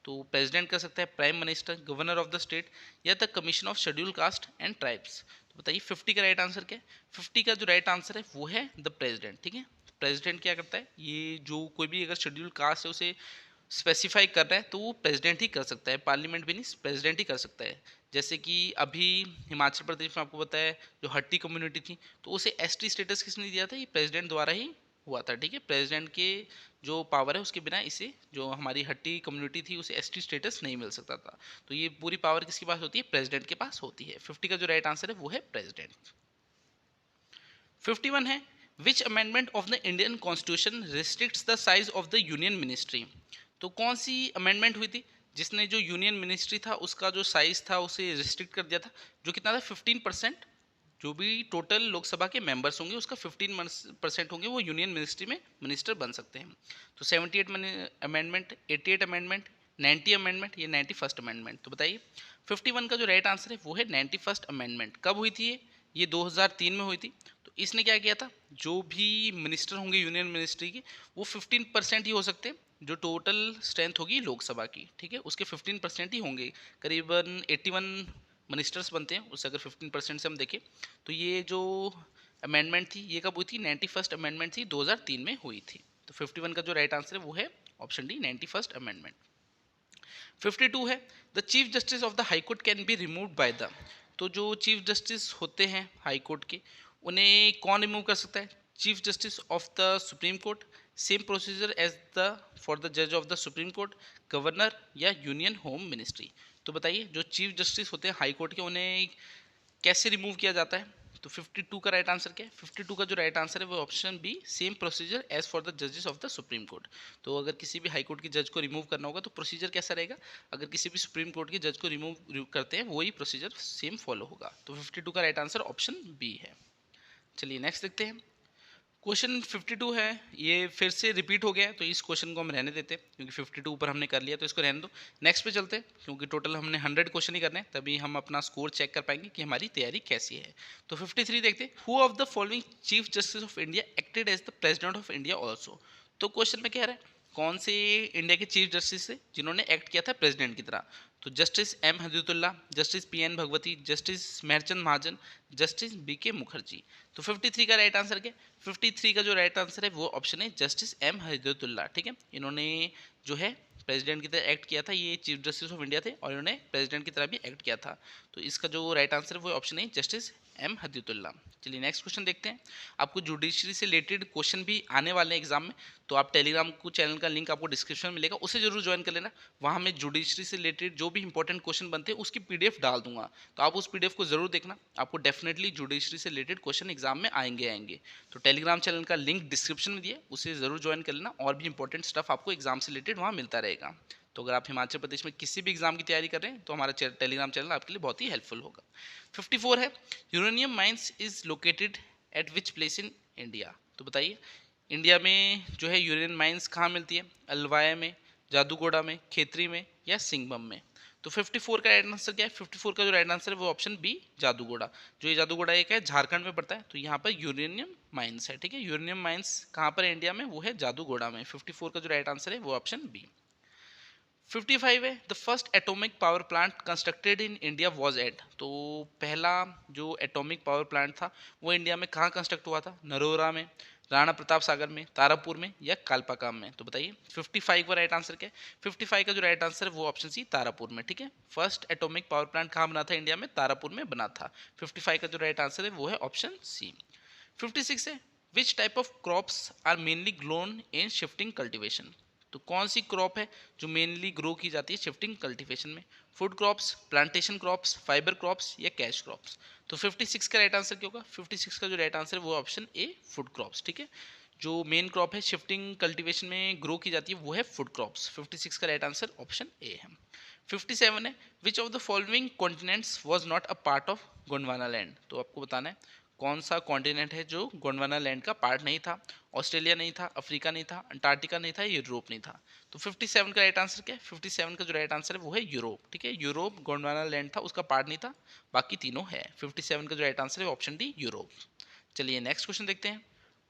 तो प्रेसिडेंट कर सकता है, prime minister, governor of the state, या the commission of schedule caste and tribes? तो बताइए 50 का राइट आंसर क्या है? 50 का जो राइट आंसर है वो है द प्रेसिडेंट। ठीक है, प्रेसिडेंट क्या करता है? ये जो कोई भी अगर शेड्यूल कास्ट है उसे स्पेसिफाई कर रहा है तो वो प्रेसिडेंट ही कर सकता है, पार्लियामेंट भी नहीं, प्रेसिडेंट ही कर सकता है। जैसे कि अभी हिमाचल प्रदेश में आपको पता है जो हट्टी कम्युनिटी थी, तो उसे एसटी स्टेटस किसने दिया था? ये प्रेसिडेंट द्वारा ही हुआ था। ठीक है, प्रेसिडेंट के जो पावर है उसके बिना इसे, जो हमारी हट्टी कम्युनिटी थी, उसे एसटी स्टेटस नहीं मिल सकता था। तो ये पूरी पावर किसके पास होती है? प्रेसिडेंट के पास होती है। 50 का जो राइट आंसर है वो है प्रेसिडेंट। 51 है, विच amendment of the Indian constitution restricts the size of the union ministry? तो कौन सी अमेंडमेंट हुई थी जिसने जो यूनियन मिनिस्ट्री था उसका जो साइज था उसे रिस्ट्रिक्ट कर दिया था? जो कितना था? 15%। जो भी टोटल लोकसभा के मेंबर्स होंगे उसका 15% होंगे वो यूनियन मिनिस्ट्री में मिनिस्टर बन सकते हैं। तो 78 अमेंडमेंट, 88 अमेंडमेंट, 90 अमेंडमेंट, या 91st अमेंडमेंट? तो बताइए 51 का जो राइट आंसर है वो है 91st अमेंडमेंट। कब हुई थी ये 2003 में हुई थी। तो इसने क्या किया था, जो भी मिनिस्टर होंगे यूनियन मिनिस्ट्री के, वो 15% ही हो सकते हैं जो टोटल स्ट्रेंथ होगी लोकसभा की। ठीक है, उसके 15% ही होंगे। करीबन 81 मिनिस्टर्स बनते हैं, उससे अगर 15% से हम देखें तो ये जो अमेंडमेंट थी ये कब हुई थी? 91st अमेंडमेंट थी, 2003 में हुई थी। तो 51 का जो राइट आंसर है वो है ऑप्शन डी 91st अमेंडमेंट। 52 है, the chief justice of the high court can be removed by the? तो जो चीफ जस्टिस होते हैं हाई कोर्ट के, उन्हें कौन रिमूव कर सकता है? Chief justice of the supreme court, same procedure as the for the जज of the supreme court, governor, या यूनियन होम मिनिस्ट्री? तो बताइए जो चीफ जस्टिस होते हैं हाई कोर्ट के उन्हें कैसे रिमूव किया जाता है? तो 52 का राइट आंसर क्या है? 52 का जो राइट आंसर है वो option B same procedure as for the जजेस ऑफ द सुप्रीम कोर्ट। तो अगर किसी भी हाई कोर्ट के जज को रिमूव करना होगा तो प्रोसीजर कैसा रहेगा? अगर किसी भी सुप्रीम कोर्ट के जज को रिमूव करते हैं वही प्रोसीजर सेम फॉलो होगा। तो 52 का राइट आंसर ऑप्शन बी है। चलिए नेक्स्ट देखते हैं। क्वेश्चन 52 है, ये फिर से रिपीट हो गया है तो इस क्वेश्चन को हम रहने देते हैं क्योंकि 52 ऊपर हमने कर लिया तो इसको रहने दो। नेक्स्ट पे चलते हैं क्योंकि टोटल हमने 100 क्वेश्चन ही करने हैं, तभी हम अपना स्कोर चेक कर पाएंगे कि हमारी तैयारी कैसी है। तो 53 देखते हैं, who of the following chief justice of India acted as the president of India also? तो क्वेश्चन में कह रहा है कौन से इंडिया के चीफ जस्टिस थे जिन्होंने एक्ट किया था प्रेसिडेंट की तरह? तो justice M Hidayatullah, justice P N Bhagwati, justice Mehr Chand Mahajan, justice B K Mukherjea? तो 53 का राइट आंसर क्या? 53 का जो राइट आंसर है वो ऑप्शन है जस्टिस एम हदीतुल्ला। ठीक है, इन्होंने जो है प्रेसिडेंट की तरह एक्ट किया था, ये चीफ जस्टिस ऑफ इंडिया थे और इन्होंने प्रेसिडेंट की तरह भी एक्ट किया था। तो इसका जो राइट आंसर है वो ऑप्शन है जस्टिस एम हदीतुल्ला। चलिए नेक्स्ट क्वेश्चन देखते हैं। आपको जुडिशरी से रिलेटेड क्वेश्चन भी आने वाले हैं एग्जाम में, तो आप टेलीग्राम को चैनल का लिंक आपको डिस्क्रिप्शन में मिलेगा, उसे जरूर ज्वाइन कर लेना। वहाँ मैं जुडिशरी से रिलेटेड जो भी इंपॉर्टेंट क्वेश्चन बनते हैं उसकी पीडीएफ डाल दूंगा, तो आप उस पीडीएफ को जरूर देखना। आपको डेफिनेटली जुडिशरी से रिलेटेड क्वेश्चन एग्जाम में आएंगे। तो टेलीग्राम चैनल का लिंक डिस्क्रिप्शन में दिए, उसे जरूर ज्वाइन कर लेना और भी इंपॉर्टेंट स्टफ आपको एग्जाम से रिलेटेड वहाँ मिलता रहेगा। तो अगर आप हिमाचल प्रदेश में किसी भी एग्जाम की तैयारी कर रहे हैं तो हमारा टेलीग्राम चैनल आपके लिए बहुत ही हेल्पफुल होगा। 54 है, uranium mines is located at which place in India? तो बताइए इंडिया में जो है यूरेनियम माइंस कहाँ मिलती है? अलवाया में, जादूगोड़ा में, खेतरी में, या सिंगबम में? तो 54 का राइट आंसर क्या है? 54 का जो राइट आंसर है वो ऑप्शन बी जादूगोड़ा। जो ये जादूगोड़ा एक है झारखंड में पड़ता है, तो यहाँ पर यूरेनियम माइंस है। ठीक है, यूरेनियम माइंस कहाँ पर है इंडिया में? वो है जादूगोड़ा में। 54 का जो राइट आंसर है वो ऑप्शन बी। 55 है the first atomic power plant constructed in India was at. तो पहला जो एटॉमिक पावर प्लांट था वो इंडिया में कहाँ कंस्ट्रक्ट हुआ था? नरोरा में, राणा प्रताप सागर में, तारापुर में या कालपाकाम में? तो बताइए 55 का राइट आंसर क्या है? 55 का जो राइट आंसर है वो ऑप्शन सी तारापुर में। ठीक है, फर्स्ट एटॉमिक पावर प्लांट कहाँ बना था इंडिया में? तारापुर में बना था। 55 का जो राइट आंसर है वो है ऑप्शन सी। 56 है which type of crops are mainly grown in shifting cultivation. तो कौन सी क्रॉप है जो मेनली ग्रो की जाती है शिफ्टिंग कल्टीवेशन में? Food crops, plantation crops, fibre crops या कैश क्रॉप्स? तो 56 का राइट आंसर क्या होगा? 56 का जो राइट आंसर है वो ऑप्शन ए फूड क्रॉप्स। ठीक है, जो मेन क्रॉप है शिफ्टिंग कल्टीवेशन में ग्रो की जाती है वो है फूड क्रॉप्स। 56 का राइट आंसर ऑप्शन ए है। 57 है which of the following continents was not a part of Gondwana land. तो आपको बताना है कौन सा कॉन्टिनेंट है जो गोंडवाना लैंड का पार्ट नहीं था। ऑस्ट्रेलिया नहीं था, अफ्रीका नहीं था, अंटार्कटिका नहीं था, यूरोप नहीं था। तो 57 का राइट आंसर क्या है? 57 का जो राइट आंसर है वो है यूरोप। ठीक है, यूरोप गोंडवाना लैंड था, उसका पार्ट नहीं था, बाकी तीनों है। 57 का जो राइट आंसर है ऑप्शन डी यूरोप। चलिए नेक्स्ट क्वेश्चन देखते हैं।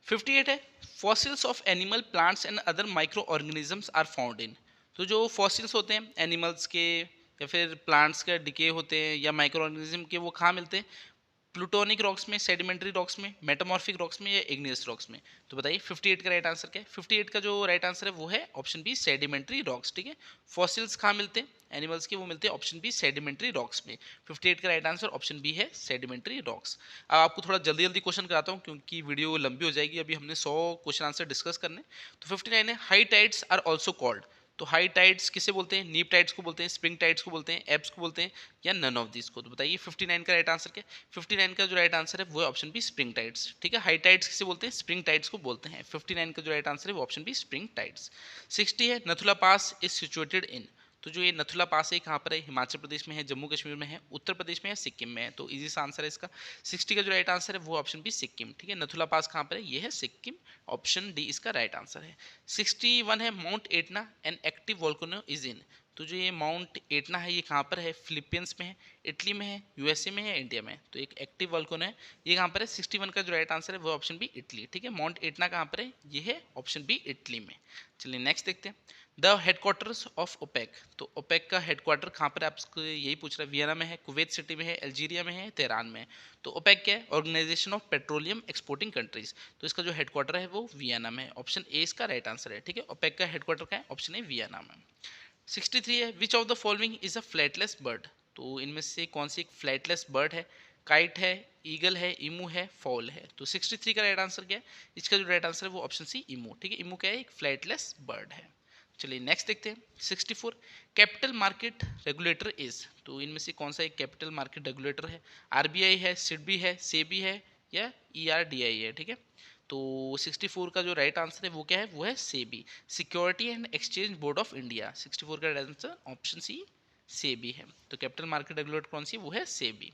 58 है fossils of animal, plants and other micro organisms are found in. तो जो फॉसिल्स होते हैं एनिमल्स के या फिर प्लांट्स के डिके होते हैं या माइक्रो ऑर्गेनिज्म के, वो कहाँ मिलते हैं? प्लूटोनिक रॉक्स में, सेडिमेंट्री रॉक्स में, मेटामॉर्फिक रॉक्स में या इग्नियस रॉक्स में? तो बताइए 58 का राइट आंसर क्या है? 58 का जो राइट आंसर है वो है ऑप्शन बी सेडिमेंट्री रॉक्स। ठीक है, फॉसिल्स कहाँ मिलते हैं एनिमल्स के? वो मिलते हैं ऑप्शन बी सेडिमेंट्री रॉक्स में। 58 का राइट आंसर ऑप्शन बी है सेडिमेंट्री रॉक्स। अब आपको थोड़ा जल्दी जल्दी क्वेश्चन कराता हूँ क्योंकि वीडियो लंबी हो जाएगी, अभी हमने 100 क्वेश्चन आंसर डिस्कस करने। तो 59 है high tides are also called. तो हाई टाइड्स किसे बोलते हैं? नीप टाइड्स को बोलते हैं, स्प्रिंग टाइड्स को बोलते हैं, एब्स को बोलते हैं या नन ऑफ दिस को? तो बताइए 59 का राइट आंसर क्या है? 59 का जो राइट आंसर है वो है ऑप्शन बी स्प्रिंग टाइड्स। ठीक है, हाई टाइड्स किसे बोलते हैं? स्प्रिंग टाइड्स को बोलते हैं। 59 का जो राइट आंसर है वो ऑप्शन बी स्प्रिंग टाइड्स। 60 है नथुला पास इज सिचुएटेड इन। तो जो ये नथुला पास है कहाँ पर है? हिमाचल प्रदेश में है, जम्मू कश्मीर में है, उत्तर प्रदेश में है, सिक्किम में है। तो इजी सा आंसर है इसका। 60 का जो राइट आंसर है वो ऑप्शन बी सिक्किम। ठीक है, नथुला पास कहाँ पर है? ये है सिक्किम, ऑप्शन डी इसका राइट आंसर है। 61 है mount Etna an active volcano is in. तो जो ये माउंट एटना है ये कहाँ पर है? फिलीपींस में है, इटली में है, यूएसए में है, इंडिया में है। तो एक एक्टिव वोल्केनो है, ये कहाँ पर है? 61 का जो राइट आंसर है वो ऑप्शन बी इटली। ठीक है, माउंट एटना कहाँ पर है? ये है ऑप्शन बी इटली में। चलिए नेक्स्ट देखते हैं। The headquarters of OPEC. तो ओपेक का हेडक्वार्टर कहाँ पर है? आपको यही पूछ रहा है। वियना में है, कुवैत सिटी में है, अल्जीरिया में है, तेहरान में है। तो ओपेक क्या है? Organisation of petroleum exporting countries. तो इसका जो हेडक्वार्टर है वो वियना में है, ऑप्शन ए इसका राइट आंसर है। ठीक है, ओपेक का हेडक्वार्टर क्या है? ऑप्शन ए वियना में। 63 है which of the following is a flightless bird. तो इनमें से कौन सी एक फ्लैटलेस बर्ड है? काइट है, ईगल है, इमू है, फॉल है? तो 63 का राइट आंसर क्या है? इसका जो राइट आंसर है वो ऑप्शन सी इमू। ठीक है, इमू क्या है? एक फ्लैटलेस बर्ड है। चलिए नेक्स्ट देखते हैं। 64 कैपिटल मार्केट रेगुलेटर इज। तो इनमें से कौन सा एक कैपिटल मार्केट रेगुलेटर है? आरबीआई है, सिडबी है, सेबी है या ईआरडीआई है? ठीक है, तो 64 का जो राइट आंसर है वो क्या है? वो है SEBI, security and exchange board of India. 64 का right answer option C SEBI है। तो कैपिटल मार्केट रेगुलेटर कौन सी है? वो है सेबी।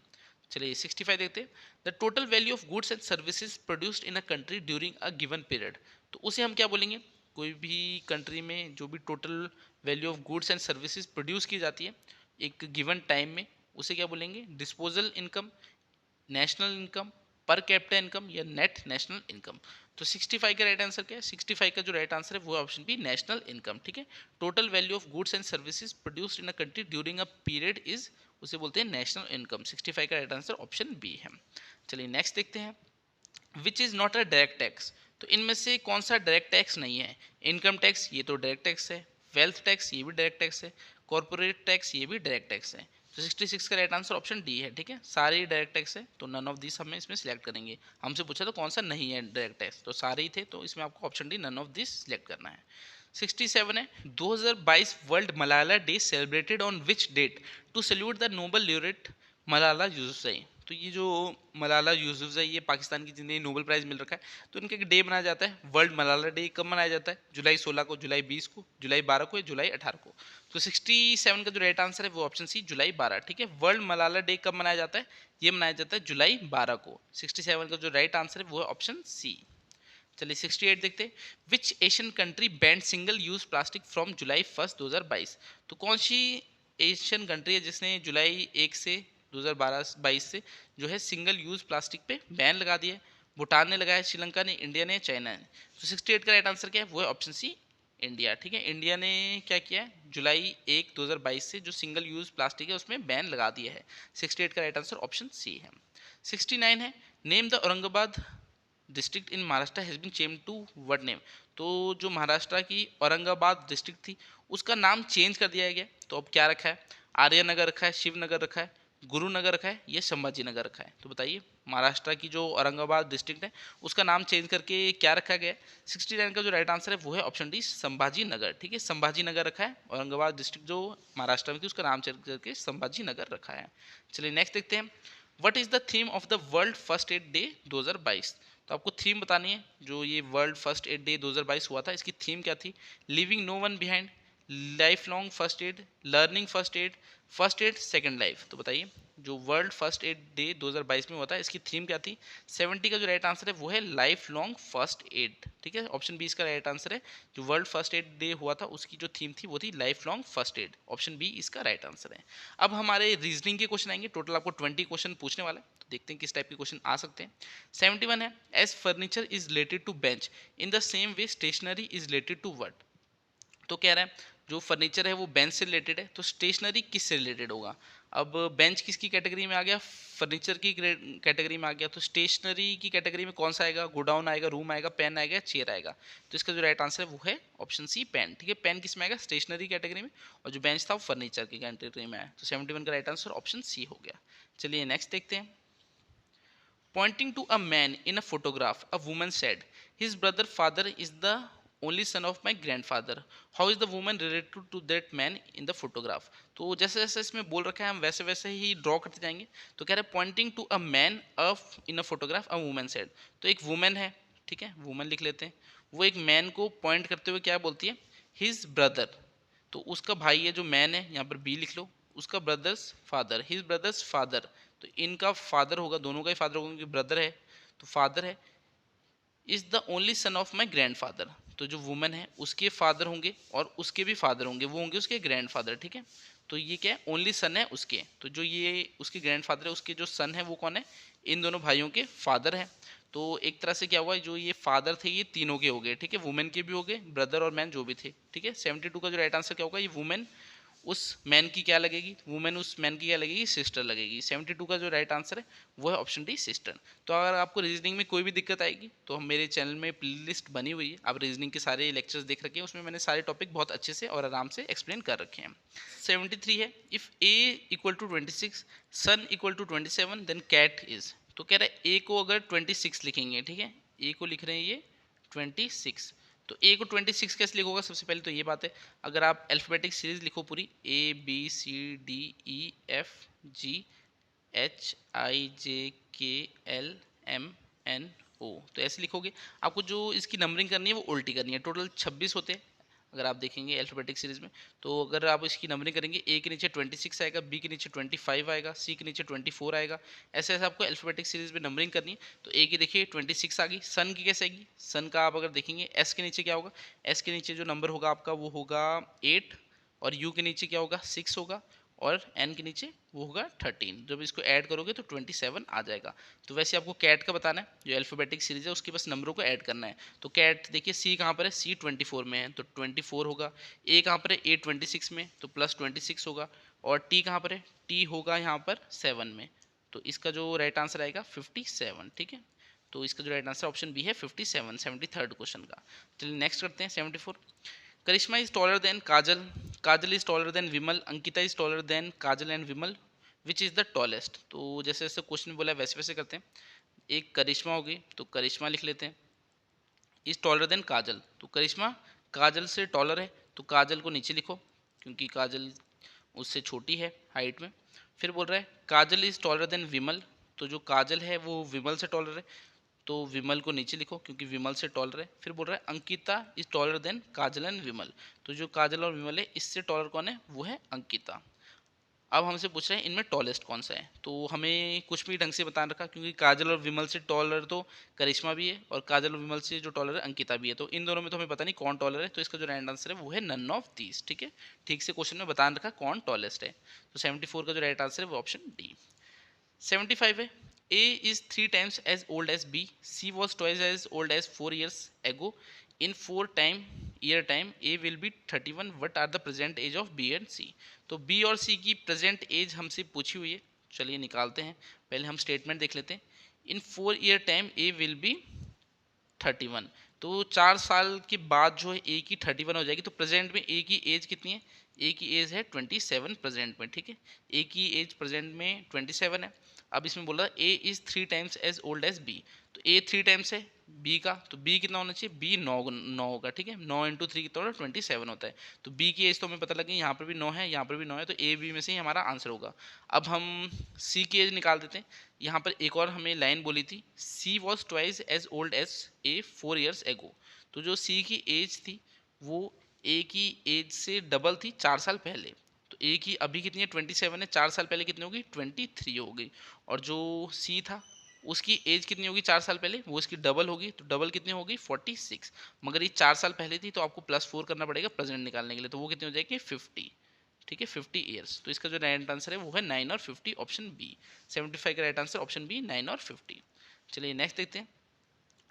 चलिए 65 देखते हैं। The total value of goods and services produced in a country during a given period. तो उसे हम क्या बोलेंगे? कोई भी कंट्री में जो भी total value of goods and services produce की जाती है एक गिवन टाइम में, उसे क्या बोलेंगे? Disposal income, national income, per capita income या नेट नेशनल इनकम? तो 65 का राइट आंसर क्या है? 65 का जो राइट आंसर है वो ऑप्शन बी नेशनल इनकम। ठीक है, total value of goods and services produced in a country during a period is, उसे बोलते हैं नेशनल इनकम। 65 का राइट आंसर ऑप्शन बी है। चलिए नेक्स्ट देखते हैं। Which is not a direct tax. तो इनमें से कौन सा डायरेक्ट टैक्स नहीं है? इनकम टैक्स ये तो डायरेक्ट टैक्स है, वेल्थ टैक्स ये भी डायरेक्ट टैक्स है, कॉर्पोरेट टैक्स ये भी डायरेक्ट टैक्स है। तो 66 का राइट आंसर ऑप्शन डी है। ठीक है, सारे डायरेक्ट टैक्स है, तो नन ऑफ दिस हमें इसमें सिलेक्ट करेंगे। हमसे पूछा तो कौन सा नहीं है डायरेक्ट टैक्स, तो सारे ही थे, तो इसमें आपको option D none of this select करना है। 67 है 2022 world Malala day celebrated on which date to salute the Nobel laureate Malala Yousafzai. तो ये जो मलाला यूसुफजई, ये पाकिस्तान की जिन्हें नोबेल प्राइज़ मिल रखा है, तो इनका एक डे मनाया जाता है वर्ल्ड मलाला डे। कब मनाया जाता है? जुलाई 16 को, जुलाई 20 को, जुलाई 12 को या जुलाई 18 को? तो 67 का जो राइट आंसर है वो ऑप्शन सी जुलाई 12। ठीक है, वर्ल्ड मलाला डे कब मनाया जाता है? ये मनाया जाता है जुलाई 12 को। 67 का जो राइट आंसर है वो है ऑप्शन सी। चलिए 68 देखते हैं। Which Asian country band single use plastic from July 1 2022। तो कौन सी एशियन कंट्री है जिसने जुलाई 1 से 2022 से जो है सिंगल यूज प्लास्टिक पे बैन लगा दिया है। भूटान ने लगाया, श्रीलंका ने, इंडिया ने, चाइना ने। तो 68 का राइट आंसर क्या है? वो है ऑप्शन सी, इंडिया। ठीक है, इंडिया ने क्या किया है, जुलाई 1 2022 से जो सिंगल यूज प्लास्टिक है उसमें बैन लगा दिया है। 68 का राइट आंसर ऑप्शन सी है। 69 है, name the Aurangabad district in Maharashtra has been change to what name. तो जो महाराष्ट्र की औरंगाबाद डिस्ट्रिक्ट थी उसका नाम चेंज कर दिया गया। तो अब क्या रखा है, आर्य नगर रखा है, शिव नगर रखा है, गुरु नगर रखा है, या संभाजी नगर रखा है? तो बताइए, महाराष्ट्र की जो औरंगाबाद डिस्ट्रिक्ट है उसका नाम चेंज करके क्या रखा गया है? 69 का जो राइट आंसर है वो है ऑप्शन डी, संभाजी नगर। ठीक है, संभाजी नगर रखा है, औरंगाबाद डिस्ट्रिक्ट जो महाराष्ट्र में थी उसका नाम चेंज करके संभाजी नगर रखा है। चलिए नेक्स्ट देखते हैं, what is the theme of the world first aid day 2022? तो आपको थीम बतानी है। जो ये वर्ल्ड फर्स्ट एड डे 2022 हुआ था इसकी थीम क्या थी? Living no one behind, lifelong first aid, learning first aid second life. तो बताइए, जो वर्ल्ड फर्स्ट एड डे 2022 में हुआ था इसकी थीम क्या थी? 70 का जो राइट आंसर है वो है लाइफ लॉन्ग फर्स्ट एड। ठीक है, ऑप्शन बी इसका राइट आंसर है। जो वर्ल्ड फर्स्ट एड डे हुआ था उसकी जो थीम थी वो थी lifelong first aid. Option B इसका राइट आंसर है। अब हमारे रीजनिंग के क्वेश्चन आएंगे, टोटल आपको 20 क्वेश्चन पूछने वाला है। तो देखते हैं किस टाइप के क्वेश्चन आ सकते हैं। 71 है, as furniture is related to bench in the same way stationery is related to what? तो कह रहा है जो फर्नीचर है वो बेंच से रिलेटेड है, तो स्टेशनरी किससे रिलेटेड होगा? अब बेंच किसकी कैटेगरी में आ गया? फर्नीचर की कैटेगरी में आ गया। तो स्टेशनरी की कैटेगरी में कौन सा आएगा? गोडाउन आएगा, रूम आएगा, पेन आएगा, चेयर आएगा? तो इसका जो राइट आंसर है वो है ऑप्शन सी, पेन। ठीक है, पेन किस में आएगा? स्टेशनरी कैटेगरी में, और जो बेंच था वो फर्नीचर की कैटेगरी में आया। तो 71 का राइट आंसर ऑप्शन सी हो गया। चलिए नेक्स्ट देखते हैं, Pointing to a man in a photograph, a woman said, his brother father is the only son of my grandfather. How is the woman related to that man in the photograph? तो जैसे जैसे इसमें बोल रखा है हम वैसे वैसे ही ड्रॉ करते जाएंगे। तो कह रहे हैं pointing to a man of in a photograph a woman said. तो एक वुमन है, ठीक है, वुमन लिख लेते हैं। वो एक मैन को पॉइंट करते हुए क्या बोलती है? His brother. तो उसका भाई है जो मैन है, यहाँ पर बी लिख लो। उसका brothers father, his brothers father. तो इनका फादर होगा, दोनों का ही फादर होगा क्योंकि ब्रदर है। तो फादर है, is the only son of my grandfather. तो जो वुमन है उसके फादर होंगे और उसके भी फादर होंगे, वो होंगे उसके ग्रैंडफादर। ठीक है, तो ये क्या है? ओनली सन है उसके। तो जो ये उसके ग्रैंडफादर है उसके जो सन है वो कौन है? इन दोनों भाइयों के फादर है। तो एक तरह से क्या हुआ, जो ये फादर थे ये तीनों के हो गए। ठीक है, वुमेन के भी हो गए, ब्रदर और मैन जो भी थे। ठीक है, 72 का जो राइट आंसर क्या होगा? ये वुमेन उस मैन की क्या लगेगी? वुमेन उस मैन की क्या लगेगी? सिस्टर लगेगी। 72 का जो राइट आंसर है वो है ऑप्शन डी, सिस्टर। तो अगर आपको रीजनिंग में कोई भी दिक्कत आएगी तो हम मेरे चैनल में प्लेलिस्ट बनी हुई है, आप रीजनिंग के सारे लेक्चर्स देख रखे हैं, उसमें मैंने सारे टॉपिक बहुत अच्छे से और आराम से एक्सप्लेन कर रखे हैं। 73 है, if A equal to 26, sun equal to 27, then cat is. तो कह रहा है ए को अगर 26 लिखेंगे, ठीक है, ए को लिख रहे हैं ये 26, तो ए को 26 कैसे लिखोगा? सबसे पहले तो ये बात है, अगर आप अल्फाबेटिक सीरीज लिखो पूरी, A B C D E F G H I J K L M N O, तो ऐसे लिखोगे। आपको जो इसकी नंबरिंग करनी है वो उल्टी करनी है। टोटल 26 होते हैं अगर आप देखेंगे अल्फाबेटिक सीरीज में। तो अगर आप इसकी नंबरिंग करेंगे, ए के नीचे 26 आएगा, बी के नीचे 25 आएगा, सी के नीचे 24 आएगा, ऐसे ऐसे आपको अल्फाबेटिक सीरीज में नंबरिंग करनी है। तो ए की देखिए 26 आ गई। सन की कैसे आएगी? सन का आप अगर देखेंगे एस के नीचे क्या होगा? एस के नीचे जो नंबर होगा आपका वो होगा 8, और यू के नीचे क्या होगा? 6 होगा, और एन के नीचे वो होगा 13। जब इसको ऐड करोगे तो 27 आ जाएगा। तो वैसे आपको कैट का बताना है, जो अल्फाबेटिक सीरीज है उसके बस नंबरों को ऐड करना है। तो कैट देखिए सी कहाँ पर है? सी 24 में है तो 24 होगा। ए कहाँ पर है? ए 26 में, तो प्लस 26 होगा। और टी कहाँ पर है? टी होगा यहाँ पर 7 में। तो इसका जो राइट आंसर आएगा 57। ठीक है, तो इसका जो राइट आंसर ऑप्शन बी है 57, 73rd क्वेश्चन का। चलिए नेक्स्ट करते हैं 74। Karishma is taller than Kajal, Kajal is taller than Vimal, Ankita is taller than Kajal and Vimal, which is the tallest? तो जैसे जैसे क्वेश्चन बोला है वैसे वैसे करते हैं। एक करिश्मा होगी तो करिश्मा लिख लेते हैं, इज टॉलर देन काजल, तो करिश्मा काजल से टॉलर है तो काजल को नीचे लिखो क्योंकि काजल उससे छोटी है हाइट में। फिर बोल रहा है काजल इज टॉलर देन विमल, तो जो काजल है वो विमल से टॉलर है तो विमल को नीचे लिखो क्योंकि विमल से टॉलर है। फिर बोल रहा है Ankita is taller than Kajal and Vimal, तो जो काजल और विमल है इससे टॉलर कौन है? वो है अंकिता। अब हमसे पूछ रहे हैं इनमें टॉलेस्ट कौन सा है, तो हमें कुछ भी ढंग से बता रखा, क्योंकि काजल और विमल से टॉलर तो करिश्मा भी है और काजल और विमल से जो टॉलर है अंकिता भी है, तो इन दोनों में तो हमें पता नहीं कौन टॉलर है, तो इसका जो राइट आंसर है वो है नन ऑफ दीज। ठीक है, ठीक से क्वेश्चन में बता रखा कौन टॉलेस्ट है, तो 74 का जो राइट आंसर है वो ऑप्शन डी। 75 है, A is 3 times as old as B. C was twice as old as 4 years ago. In 4 year time, A will be 31. What are the present age of B and C? तो B और C की प्रेजेंट एज हमसे पूछी हुई है, चलिए निकालते हैं। पहले हम स्टेटमेंट देख लेते हैं। इन 4 year time A will be 31, तो 4 साल के बाद जो है ए की 31 हो जाएगी, तो प्रेजेंट में ए की एज कितनी है, ए की एज है 27 प्रेजेंट में। ठीक है, ए की एज प्रेजेंट में 27 है। अब इसमें बोल रहा है A is 3 times as old as B, तो ए 3 times है बी का, तो बी कितना होना चाहिए, बी 9 होगा। ठीक है, 9 × 3 कितना होगा, 27 होता है, तो बी की एज तो हमें पता लगी, यहाँ पर भी 9 है, यहाँ पर भी 9 है, तो ए बी में से ही हमारा आंसर होगा। अब हम सी की एज निकाल देते हैं। यहाँ पर एक और हमें लाइन बोली थी, C was twice as old as A 4 years एगो, तो जो सी की एज थी वो ए की एज से डबल थी 4 साल पहले, तो ए की अभी कितनी है 27 है, 4 साल पहले कितनी होगी 23 हो गई, और जो सी था उसकी एज कितनी होगी 4 साल पहले, वो इसकी डबल होगी, तो डबल कितनी होगी 46, मगर ये 4 साल पहले थी तो आपको +4 करना पड़ेगा प्रेजेंट निकालने के लिए, तो वो कितनी हो जाएगी 50। ठीक है, 50 ईयर्स, तो इसका जो राइट आंसर है वो है 9 और 50, ऑप्शन बी। 75 का राइट आंसर ऑप्शन बी 9 और 50। चलिए नेक्स्ट देखते हैं।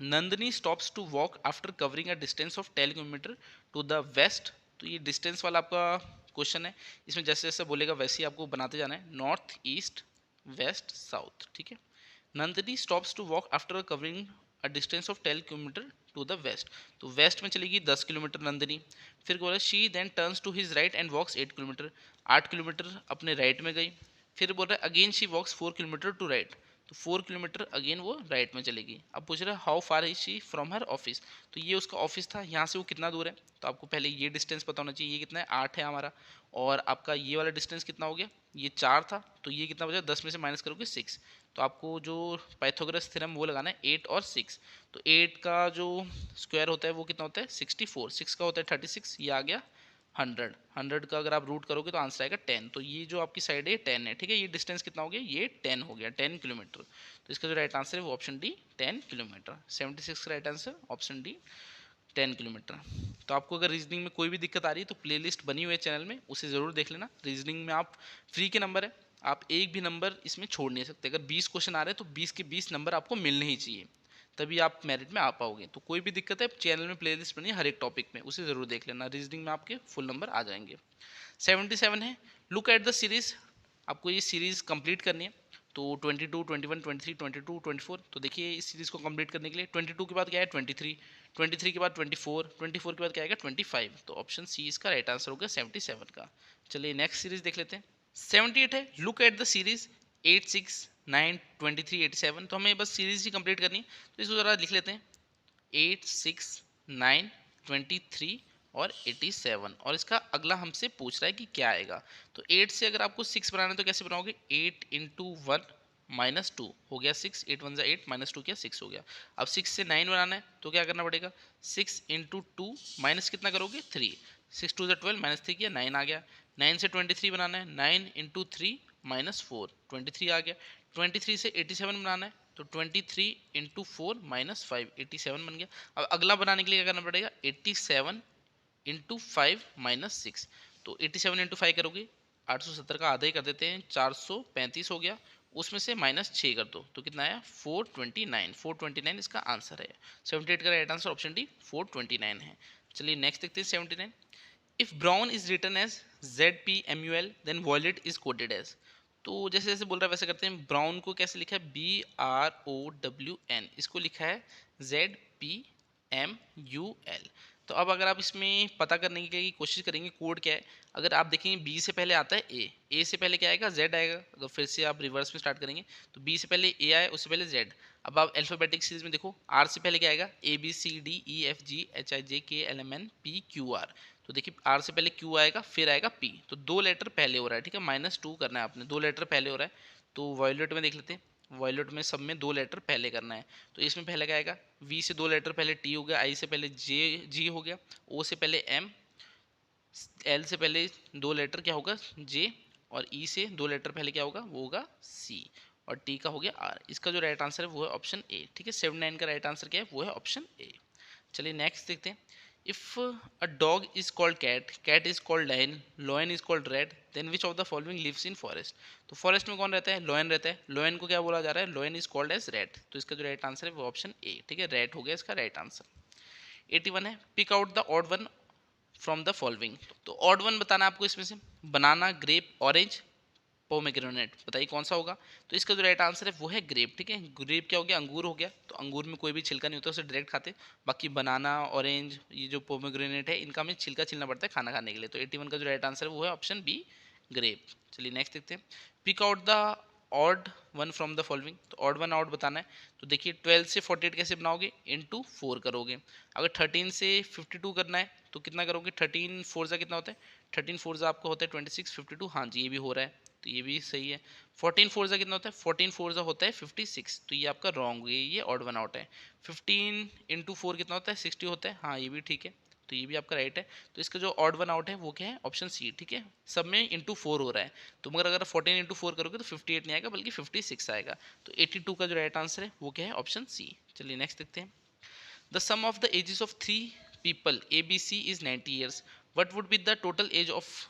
Nandini stops to walk after covering a distance of 10 kilometre to the west, तो ये डिस्टेंस वाला आपका क्वेश्चन है, इसमें जैसे जैसे बोलेगा वैसे ही आपको बनाते जाना है, नॉर्थ ईस्ट वेस्ट साउथ। ठीक है, Nandini stops to walk after covering a distance of 10 kilometre to the west, तो वेस्ट में चलेगी 10 किलोमीटर नंदिनी। फिर बोला she then turns to his right and walks 8 kilometre, 8 kilometre अपने राइट में गई। फिर बोल रहा है again she walks 4 kilometre to right, तो 4 किलोमीटर अगेन वो राइट में चलेगी। अब पूछ रहा है how far is she from her office, तो ये उसका ऑफिस था, यहाँ से वो कितना दूर है, तो आपको पहले ये डिस्टेंस पता होना चाहिए, ये कितना है 8 है हमारा, और आपका ये वाला डिस्टेंस कितना हो गया, ये 4 था, तो ये कितना बचा 10 में से माइनस करोगे 6, तो आपको जो पाइथागोरस थ्योरम वो लगाना है 8 और 6, तो 8 का जो स्क्वायर होता है वो कितना होता है 64, 6 का होता है 36, ये आ गया 100, 100 का अगर आप रूट करोगे तो आंसर आएगा 10, तो ये जो आपकी साइड है 10 है। ठीक है, ये डिस्टेंस कितना हो गया, ये 10 हो गया, 10 किलोमीटर, तो इसका जो राइट आंसर है वो ऑप्शन डी 10 किलोमीटर। 76 का right answer option D 10 kilometre. तो आपको अगर रीजनिंग में कोई भी दिक्कत आ रही है तो प्लेलिस्ट बनी हुई है चैनल में, उसे ज़रूर देख लेना। रीजनिंग में आप फ्री के नंबर है, आप एक भी नंबर इसमें छोड़ नहीं सकते, अगर 20 क्वेश्चन आ रहे हैं तो 20 के 20 नंबर आपको मिलने ही चाहिए, तभी आप मेरिट में आ पाओगे। तो कोई भी दिक्कत है चैनल में प्लेलिस्ट बनी है हर एक टॉपिक में, उसे ज़रूर देख लेना, रीजनिंग में आपके फुल नंबर आ जाएंगे। 77 है, लुक एट द सीरीज, आपको ये सीरीज कंप्लीट करनी है, तो 22, 21, 23, 22, 24, तो देखिए इस सीरीज को कंप्लीट करने के लिए 22 के बाद क्या है 23, 23 के बाद 24, 24 के बाद क्या आएगा 25, तो ऑप्शन सी इसका राइट आंसर होगा 77 का। चलिए नेक्स्ट सीरीज देख लेते हैं। 78 है, लुक एट द सीरीज 8, 6, 9, 23, 87, तो हमें बस सीरीज ही कंप्लीट करनी है, तो इसको ज़रा लिख लेते हैं 8, 6, 9, 23 और 87, और इसका अगला हमसे पूछ रहा है कि क्या आएगा, तो 8 से अगर आपको 6 बनाना है तो कैसे बनाओगे, 8 × 1 -2 हो गया 6, 8 1 8 -2 क्या 6 हो गया। अब 6 से 9 बनाना है तो क्या करना पड़ेगा, 6 × 2 माइनस कितना करोगे 3, 6 2 12 -3 किया 9 आ गया। 9 से 23 बनाना है, 9 × 3 -4 23 आ गया। 23 से 87 बनाना है तो 23 × 4 -5 87 बन गया। अब अगला बनाने के लिए क्या करना पड़ेगा, 87 × 5 -6, तो 87 × 5 करोगे 870 का आधा ही कर देते हैं, 435 हो गया, उसमें से -6 कर दो तो कितना आया 429, 429 इसका आंसर है। 78 का राइट आंसर ऑप्शन डी 429 है। चलिए नेक्स्ट देखते हैं 79। If brown is written as ZPMUL then violet is coded as, तो जैसे जैसे बोल रहा है वैसे करते हैं। ब्राउन को कैसे लिखा है, BROWN, इसको लिखा है ZPMUL। तो अब अगर आप इसमें पता करने की कोशिश करेंगे कोड क्या है, अगर आप देखेंगे बी से पहले आता है ए से पहले क्या आएगा जेड आएगा, अगर फिर से आप रिवर्स में स्टार्ट करेंगे तो बी से पहले ए आए उससे पहले जेड। अब आप अल्फाबेटिक सीरीज में देखो आर से पहले क्या आएगा ABCDEFGHIJKLMNPQR, तो देखिए आर से पहले क्यू आएगा फिर आएगा पी, तो 2 लेटर पहले हो रहा है। ठीक है, -2 करना है आपने, 2 लेटर पहले हो रहा है। तो वॉयलेट में देख लेते हैं, वॉयलेट में सब में 2 लेटर पहले करना है, तो इसमें पहले क्या आएगा, वी से 2 लेटर पहले टी हो गया, आई से पहले जी हो गया, ओ से पहले एम, एल से पहले 2 लेटर क्या होगा जे, और ई से 2 लेटर पहले क्या होगा, वो होगा सी, और टी का हो गया आर। इसका जो राइट आंसर है वो है ऑप्शन ए, ठीक है। 79 का राइट आंसर क्या है, वो है ऑप्शन ए। चलिए नेक्स्ट देखते हैं। If a dog is called cat, cat is called lion, lion is called red, then which of the following lives in forest. तो फॉरेस्ट में कौन रहता है, लॉयन रहता है। लॉयन को क्या बोला जा रहा है, lion is called as red, तो इसका जो राइट आंसर है वो ऑप्शन ए, ठीक है, रेड हो गया इसका राइट आंसर। 81 है, pick out the odd one from the following. तो ऑड वन बताना है आपको इसमें से, बनाना, ग्रेप, ऑरेंज, पोमेग्रेनेट, बताइए कौन सा होगा। तो इसका जो राइट आंसर है वो है ग्रेप, ठीक है। ग्रेप क्या हो गया, अंगूर हो गया, तो अंगूर में कोई भी छिलका नहीं होता, उसे डायरेक्ट खाते। बाकी बनाना, ऑरेंज, ये जो पोमेग्रेनेट है, इनका हमें छिलका छिलना पड़ता है खाना खाने के लिए। तो 81 का जो राइट आंसर है वो है ऑप्शन बी, ग्रेप। चलिए नेक्स्ट देखते हैं। Pick out the odd one from the following. तो ऑड वन आउट बताना है। तो देखिए 12 से 48 कैसे बनाओगे, इंटू 4 करोगे। अगर 13 से 52 करना है तो कितना करोगे, 13 फोर ज़ा कितना होता है, 13 फोर ज़ा आपका होता है 26, 52, हाँ जी ये भी हो रहा है, तो ये भी सही है। 14 फोर ज़ा कितना होता है, 14 फोर ज़ा होता है 56, तो ये आपका रॉन्ग है, ये ऑड वन आउट है। 15 इंटू 4 कितना होता है, 60 होता है, हाँ ये भी ठीक है, तो ये भी आपका राइट है। तो इसका जो ऑड वन आउट है वो क्या है, ऑप्शन सी, ठीक है। सब में इंटू 4 हो रहा है, तो मगर अगर 14 इंटू 4 करोगे तो 58 नहीं आएगा बल्कि 56 आएगा। तो 82 का जो राइट आंसर है वो क्या है, ऑप्शन सी। चलिए नेक्स्ट देखते हैं। The sum of the ages of three people ABC is 90 years. What would be the total age of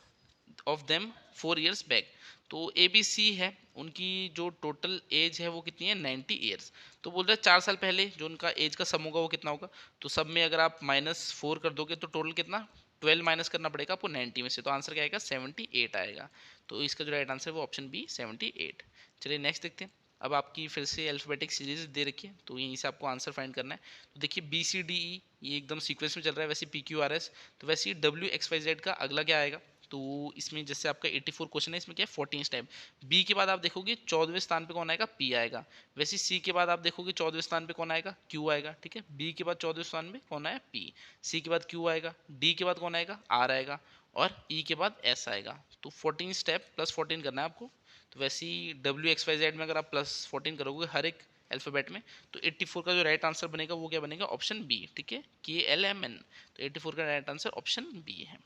them 4 years back? तो ए बी सी है, उनकी जो टोटल एज है वो कितनी है, 90 ईयर्स। तो बोल रहे हैं 4 साल पहले जो उनका एज का सम होगा वो कितना होगा। तो सब में अगर आप -4 कर दोगे तो टोटल कितना, 12 माइनस करना पड़ेगा आपको 90 में से, तो आंसर क्या आएगा, 78 आएगा। तो इसका जो राइट आंसर है वो ऑप्शन बी, 78। चलिए नेक्स्ट देखते हैं। अब आपकी फिर से अल्फ़ाबेटिक सीरीज दे रखी है, तो यहीं से आपको आंसर फाइंड करना है। तो देखिए बी सी डी ई ये एकदम सीक्वेंस में चल रहा है, वैसे पी क्यू आर एस, तो वैसे ही डब्ल्यू एक्स वाई जेड का अगला क्या आएगा। तो इसमें जैसे आपका 84 क्वेश्चन है, इसमें क्या है 14 स्टेप। बी के बाद आप देखोगे 14वें स्थान पे कौन आएगा, पी आएगा। वैसे सी के बाद आप देखोगे 14वें स्थान पे कौन आएगा, क्यू आएगा, ठीक है। बी के बाद 14वें स्थान पे कौन आया, पी। सी के बाद क्यू आएगा, डी के बाद कौन आएगा, आर आएगा, और ई के बाद एस आएगा। तो 14 स्टेप प्लस 14 करना है आपको। तो वैसे ही डब्ल्यू एक्स वाई जेड में अगर आप +14 करोगे हर एक अल्फ़ाबेट में, तो 84 का जो राइट आंसर बनेगा वो क्या बनेगा, ऑप्शन बी, ठीक है, KLMN। तो 84 का राइट आंसर ऑप्शन बी है।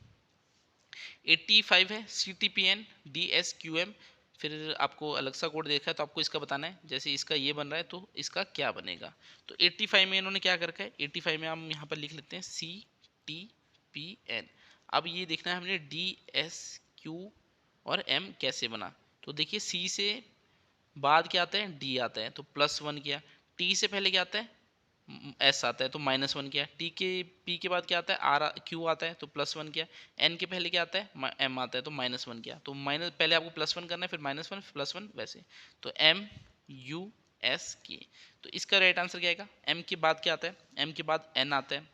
85 है CTPN DSQM। फिर आपको अलग सा कोड देखा है तो आपको इसका बताना है, जैसे इसका ये बन रहा है तो इसका क्या बनेगा। तो 85 में इन्होंने क्या कर रखा है, 85 में हम यहाँ पर लिख लेते हैं CTPN। अब ये देखना है हमने DSQ और M कैसे बना। तो देखिए C से बाद क्या आता है, D आता है, तो +1 किया। T से पहले क्या आता है, एस आता है, तो -1 किया। टी के पी के बाद क्या आता है, आर क्यू आता है, तो +1 किया। एन के पहले क्या आता है, एम आता है, तो -1 किया। तो माइनस पहले आपको +1 करना है, फिर -1 +1 वैसे। तो MUSK। तो इसका राइट आंसर क्या आएगा, एम के बाद क्या आता है, एम के बाद एन आता है।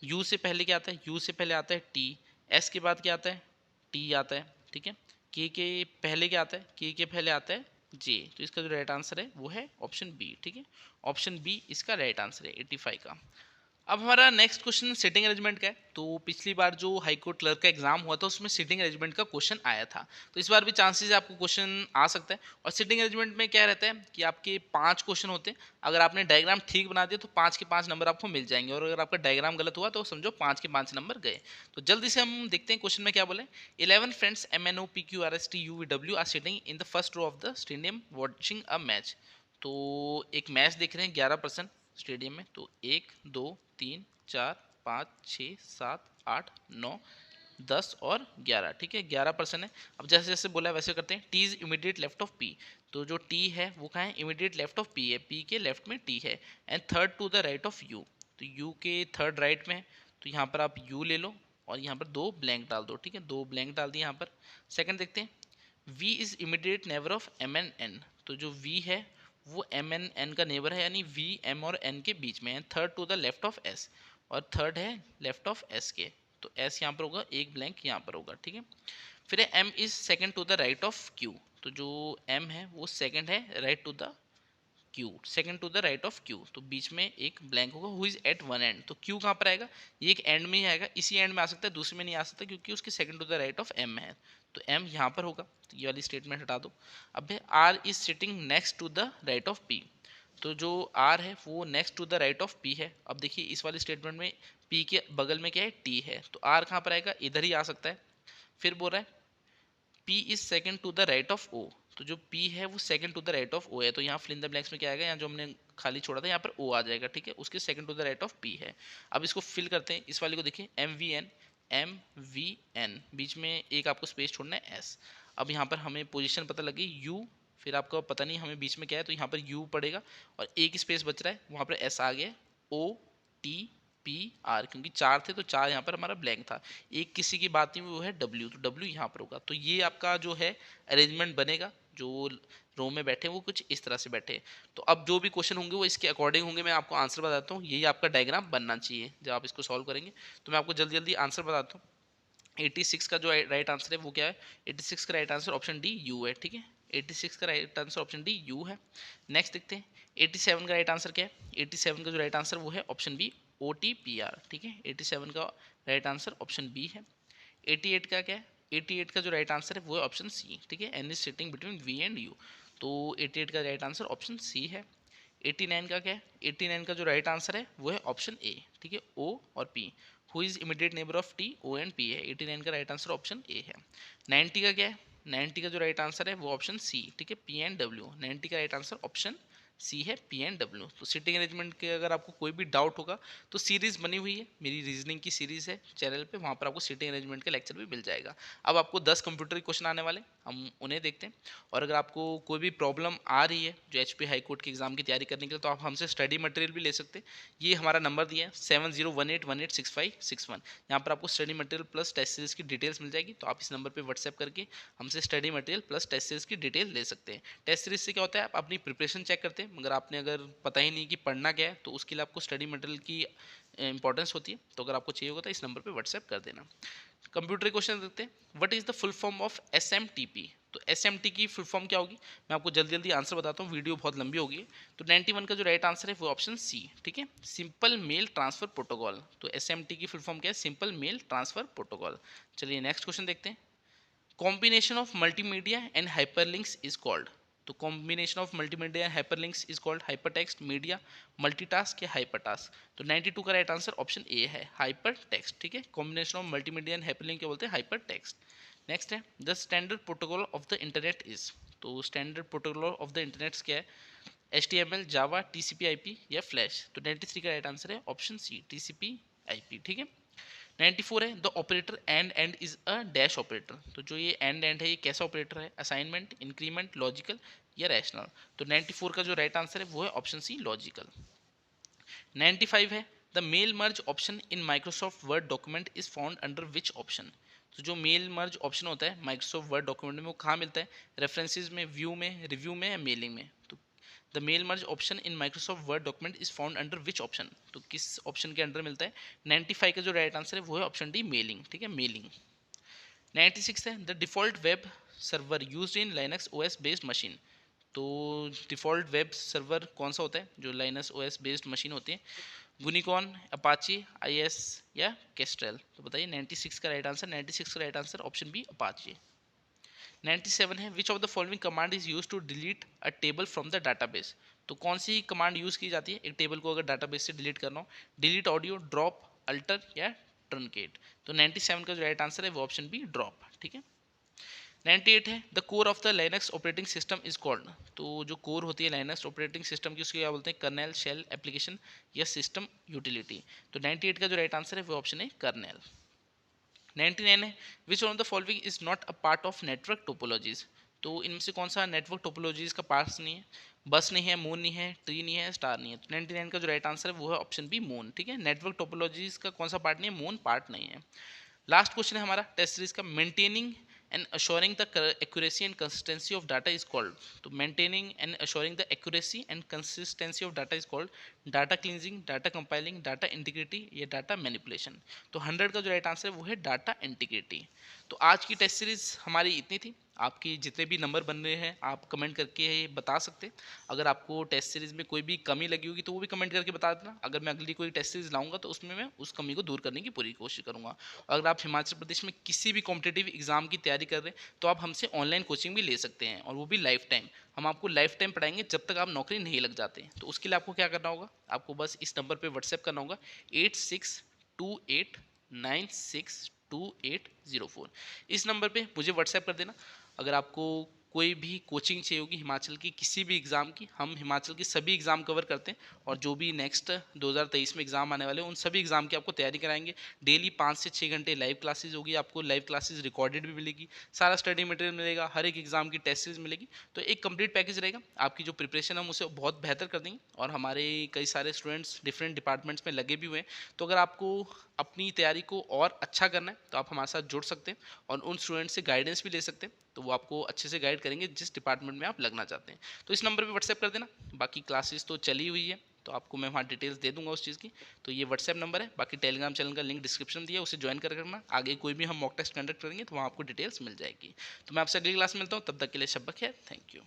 यू से पहले क्या आता है, यू से पहले आता है टी। एस के बाद क्या आता है, टी आता है, ठीक है। के पहले क्या आता है, के पहले आता है जे। तो इसका जो राइट आंसर है वो है ऑप्शन बी, ठीक है। ऑप्शन बी इसका राइट आंसर है 85 का। अब हमारा नेक्स्ट क्वेश्चन सिटिंग अरेंजमेंट का है। तो पिछली बार जो हाई कोर्ट क्लर्क का एग्जाम हुआ था उसमें सिटिंग अरेंजमेंट का क्वेश्चन आया था, तो इस बार भी चांसेस है आपको क्वेश्चन आ सकता है। और सिटिंग अरेंजमेंट में क्या रहता है कि आपके 5 क्वेश्चन होते हैं, अगर आपने डायग्राम ठीक बना दिया तो 5 के 5 नंबर आपको मिल जाएंगे, और अगर आपका डायग्राम गलत हुआ तो समझो 5 के 5 नंबर गए। तो जल्दी से हम देखते हैं क्वेश्चन में क्या बोले। 11 friends MNOPQRSTUVW are sitting in the first row of the stadium watching a match. तो एक मैच देख रहे हैं 11% स्टेडियम में। तो 1 2 3 4 5 6 7 8 9 10 और 11, ठीक है, 11% है। अब जैसे जैसे बोला है वैसे करते हैं। T is immediate left of P. तो जो टी है वो कहाँ है, इमीडिएट लेफ्ट ऑफ पी है, पी के लेफ्ट में टी है। And third to the right of U. तो यू के थर्ड राइट में है, तो यहाँ पर आप यू ले लो और यहाँ पर 2 ब्लैंक डाल दो, ठीक है, 2 ब्लैंक डाल दिए यहाँ पर। सेकंड देखते हैं। V is immediate neighbour of M and N। तो जो V है वो M एंड N का नेबर है, यानी V M और N के बीच में है। Third to the left of S, और थर्ड है लेफ्ट ऑफ S के। तो S यहाँ पर होगा, एक ब्लैंक यहाँ पर होगा, ठीक है। फिर है M is second to the right of Q। तो जो M है वो सेकंड है right to the Q, second to the right of Q, तो बीच में एक ब्लैंक होगा। Who is at one end, तो क्यू कहाँ पर आएगा, ये एक एंड में ही आएगा, इसी एंड में आ सकता है, दूसरे में नहीं आ सकता क्योंकि उसके second to the right of M है। तो एम यहाँ पर होगा, तो ये वाली स्टेटमेंट हटा दो। अब R is sitting next to the right of P. तो जो आर है वो next to the right of P है। अब देखिए इस वाली स्टेटमेंट में पी के बगल में क्या है, टी है, तो आर कहाँ पर आएगा, इधर ही आ सकता है। फिर बोल रहा है P is second to the right of O। तो जो P है वो second to the right of O है, तो यहाँ फिल इन द ब्लैंक्स में क्या आएगा, यहाँ जो हमने खाली छोड़ा था यहाँ पर O आ जाएगा, ठीक है, उसके second to the right of P है। अब इसको फिल करते हैं, इस वाले को देखिए MVN बीच में एक आपको स्पेस छोड़ना है S। अब यहाँ पर हमें पोजीशन पता लगी U, फिर आपको पता नहीं हमें बीच में क्या है, तो यहाँ पर U पड़ेगा और एक स्पेस बच रहा है, वहाँ पर S आ गया, OTPR, क्योंकि चार थे तो चार यहाँ पर हमारा ब्लैंक था, एक किसी की बात नहीं, वो है W, तो W यहाँ पर होगा। तो ये आपका जो है अरेंजमेंट बनेगा, जो रो में बैठे वो कुछ इस तरह से बैठे। तो अब जो भी क्वेश्चन होंगे वो इसके अकॉर्डिंग होंगे, मैं आपको आंसर बताता हूँ, यही आपका डायग्राम बनना चाहिए जब आप इसको सॉल्व करेंगे। तो मैं आपको जल्दी जल्दी आंसर बताता हूँ। 86 का जो राइट आंसर है वो क्या है, 86 का right answer option D you है, ठीक है, 86 का right answer option D you है। नेक्स्ट देखते हैं 87 का राइट आंसर क्या है, 87 का जो राइट आंसर वो है ऑप्शन बी OTPR, ठीक है, 87 का राइट आंसर ऑप्शन बी है। 88 का क्या है, 88 का जो राइट आंसर है वो है ऑप्शन सी, ठीक है, N is sitting between V and U, तो 88 का राइट आंसर ऑप्शन सी है। 89 का क्या है, 89 का जो राइट आंसर है वो है ऑप्शन ए, ठीक है, ओ और P, who is immediate neighbour of T, O and P है, 89 का राइट आंसर ऑप्शन ए है। 90 का क्या है, 90 का जो राइट आंसर है वो ऑप्शन सी, ठीक है, पी एंड डब्ल्यू, 90 का राइट आंसर ऑप्शन सी है, पी एंड डब्ल्यू। तो सिटिंग अरेंजमेंट के अगर आपको कोई भी डाउट होगा तो सीरीज बनी हुई है, मेरी रीजनिंग की सीरीज है चैनल पे, वहाँ पर आपको सिटिंग अरेंजमेंट का लेक्चर भी मिल जाएगा। अब आपको 10 कंप्यूटर के क्वेश्चन आने वाले, हम उन्हें देखते हैं। और अगर आपको कोई भी प्रॉब्लम आ रही है जो HP हाई कोर्ट की एग्जाम की तैयारी करने के लिए, तो आप हमसे स्टडी मटेरियल भी ले सकते हैं। ये हमारा नंबर दिया है 7018186561, यहाँ पर आपको study material plus test series की डिटेल्स मिल जाएगी, तो आप इस नंबर पर व्हाट्सएप करके हमसे study material plus test series की डिटेल ले सकते हैं। टेस्ट सीरीज से क्या होता है, आप अपनी प्रिपरेशन चेक करते हैं, मगर आपने अगर पता ही नहीं कि पढ़ना क्या है, तो उसके लिए आपको स्टडी मटेरियल की इंपॉर्टेंस होती है, तो अगर आपको चाहिए होगा तो इस नंबर पे व्हाट्सएप कर देना। कंप्यूटर क्वेश्चन देखते हैं, what is the full form of SMTP। तो SMT की फुल फॉर्म क्या होगी, मैं आपको जल्दी जल्दी आंसर बताता हूँ, वीडियो बहुत लंबी होगी। तो 91 का जो राइट आंसर है वो ऑप्शन सी, ठीक है, सिंपल मेल ट्रांसफर प्रोटोकॉल। तो SMT की फुल फॉर्म क्या है, सिंपल मेल ट्रांसफर प्रोटोकॉल। चलिए नेक्स्ट क्वेश्चन देखते हैं, combination of multimedia and hyperlinks is called. तो combination of multimedia and hyperlinks is called hypertext, media, multitask या हाइपरटास्क। तो 92 का राइट आंसर ऑप्शन ए है, हाइपरटेक्स्ट, ठीक है, combination of multimedia and hyperlink क्या बोलते हैं, हाइपरटेक्स्ट। नेक्स्ट है the standard protocol of the internet is. तो standard protocol of the internet क्या है, HTML, जावा, TCP/IP या फ्लैश। तो 93 का राइट आंसर है ऑप्शन सी, TCP/IP, ठीक है। 94 है the operator and is a dash operator. तो जो ये एंड है ये कैसा ऑपरेटर है, असाइनमेंट, इंक्रीमेंट, लॉजिकल या रैशनल। तो 94 का जो राइट आंसर है वो है ऑप्शन सी, लॉजिकल। 95 है the mail merge option in Microsoft Word document is found under which option. तो जो मेल मर्ज ऑप्शन होता है माइक्रोसॉफ्ट वर्ड डॉक्यूमेंट में वो कहाँ मिलता है, रेफरेंसेज में, व्यू में, रिव्यू में या मेलिंग में। तो the mail merge option in Microsoft Word document is found under which option, तो किस ऑप्शन के अंडर मिलता है। 95 का जो राइट आंसर है वो है ऑप्शन डी, मेलिंग, ठीक है, मेलिंग। 96 है the default web server used in Linux OS based machine. तो डिफ़ॉल्ट वेब सर्वर कौन सा होता है जो लाइनस OS बेस्ड मशीन होती है, गुनिकॉन, अपाची, IS या केस्ट्रेल। तो बताइए 96 का राइट आंसर, 96 का right answer option B, Apache. 97 है which of the following command is use to delete a table from the database. तो कौन सी कमांड यूज़ की जाती है एक टेबल को अगर डाटाबेस से डिलीट करना हो, डिलीट ऑडियो, ड्रॉप, अल्टर या ट्रनकेट। तो 97 का जो राइट आंसर है वो ऑप्शन बी, ड्रॉप, ठीक है। 98 है the core of the Linux operating system is called. तो जो कोर होती है लाइनक्स ऑपरेटिंग सिस्टम की उसको क्या बोलते हैं, कर्नेल, शेल, एप्लीकेशन या सिस्टम यूटिलिटी। तो 98 का जो राइट आंसर है वो ऑप्शन है, कर्नेल। 99 है which one of the following is not a part of network topologies. तो इनमें से कौन सा नेटवर्क टोपोलॉजीज का पार्ट नहीं है, बस नहीं है, मून नहीं है, ट्री नहीं है, स्टार नहीं है। तो 99 का जो राइट आंसर है वो है ऑप्शन बी, मून, ठीक है, नेटवर्क टोपोलॉजीज का कौन सा पार्ट नहीं है, मून पार्ट नहीं है। लास्ट क्वेश्चन है हमारा टेस्ट सीरीज का, maintaining and assuring the accuracy and consistency of data is called। तो maintaining and assuring the accuracy and consistency of data is called data cleansing, data compiling, data integrity या data manipulation। तो 100 का जो राइट आंसर है वो है data integrity। तो आज की टेस्ट सीरीज हमारी इतनी थी, आपकी जितने भी नंबर बन रहे हैं आप कमेंट करके बता सकते हैं। अगर आपको टेस्ट सीरीज में कोई भी कमी लगी होगी तो वो भी कमेंट करके बता देना, अगर मैं अगली कोई टेस्ट सीरीज लाऊंगा तो उसमें मैं उस कमी को दूर करने की पूरी कोशिश करूंगा। अगर आप हिमाचल प्रदेश में किसी भी कॉम्पिटेटिव एग्जाम की तैयारी कर रहे हैं तो आप हमसे ऑनलाइन कोचिंग भी ले सकते हैं, और वो भी लाइफ टाइम। हम आपको लाइफ टाइम पढ़ाएंगे जब तक आप नौकरी नहीं लग जाते। तो उसके लिए आपको क्या करना होगा, आपको बस इस नंबर पर व्हाट्सएप करना होगा 862896 2804। इस नंबर पे मुझे व्हाट्सएप कर देना। अगर आपको कोई भी कोचिंग चाहिए होगी हिमाचल की किसी भी एग्ज़ाम की, हम हिमाचल की सभी एग्ज़ाम कवर करते हैं और जो भी नेक्स्ट 2023 में एग्ज़ाम आने वाले हैं उन सभी एग्ज़ाम की आपको तैयारी कराएंगे। डेली 5 से 6 घंटे लाइव क्लासेस होगी, आपको लाइव क्लासेस रिकॉर्डेड भी मिलेगी, सारा स्टडी मटेरियल मिलेगा, हर एक एग्ज़ाम की टेस्ट सीरीज मिलेगी। तो एक कंप्लीट पैकेज रहेगा, आपकी जो प्रिपरेशन है हम उसे बहुत बेहतर कर देंगे। और हमारे कई सारे स्टूडेंट्स डिफरेंट डिपार्टमेंट्स में लगे भी हुए हैं, तो अगर आपको अपनी तैयारी को और अच्छा करना है तो आप हमारे साथ जुड़ सकते हैं और उन स्टूडेंट्स से गाइडेंस भी ले सकते हैं, तो वो आपको अच्छे से गाइड करेंगे जिस डिपार्टमेंट में आप लगना चाहते हैं। तो इस नंबर पे व्हाट्सएप कर देना। बाकी क्लासेस तो चली हुई है, तो आपको मैं वहाँ डिटेल्स दे दूंगा उस चीज़ की। तो ये व्हाट्सएप नंबर है, बाकी टेलीग्राम चैनल का लिंक डिस्क्रिप्शन दिया है, उसे ज्वाइन कर करना। आगे कोई भी हम मॉक टेस्ट कंडक्ट करेंगे तो वहाँ आपको डिटेल्स मिल जाएगी। तो मैं आपसे अगली क्लास में मिलता हूँ, तब तक के लिए शब्बा खैर, थैंक यू।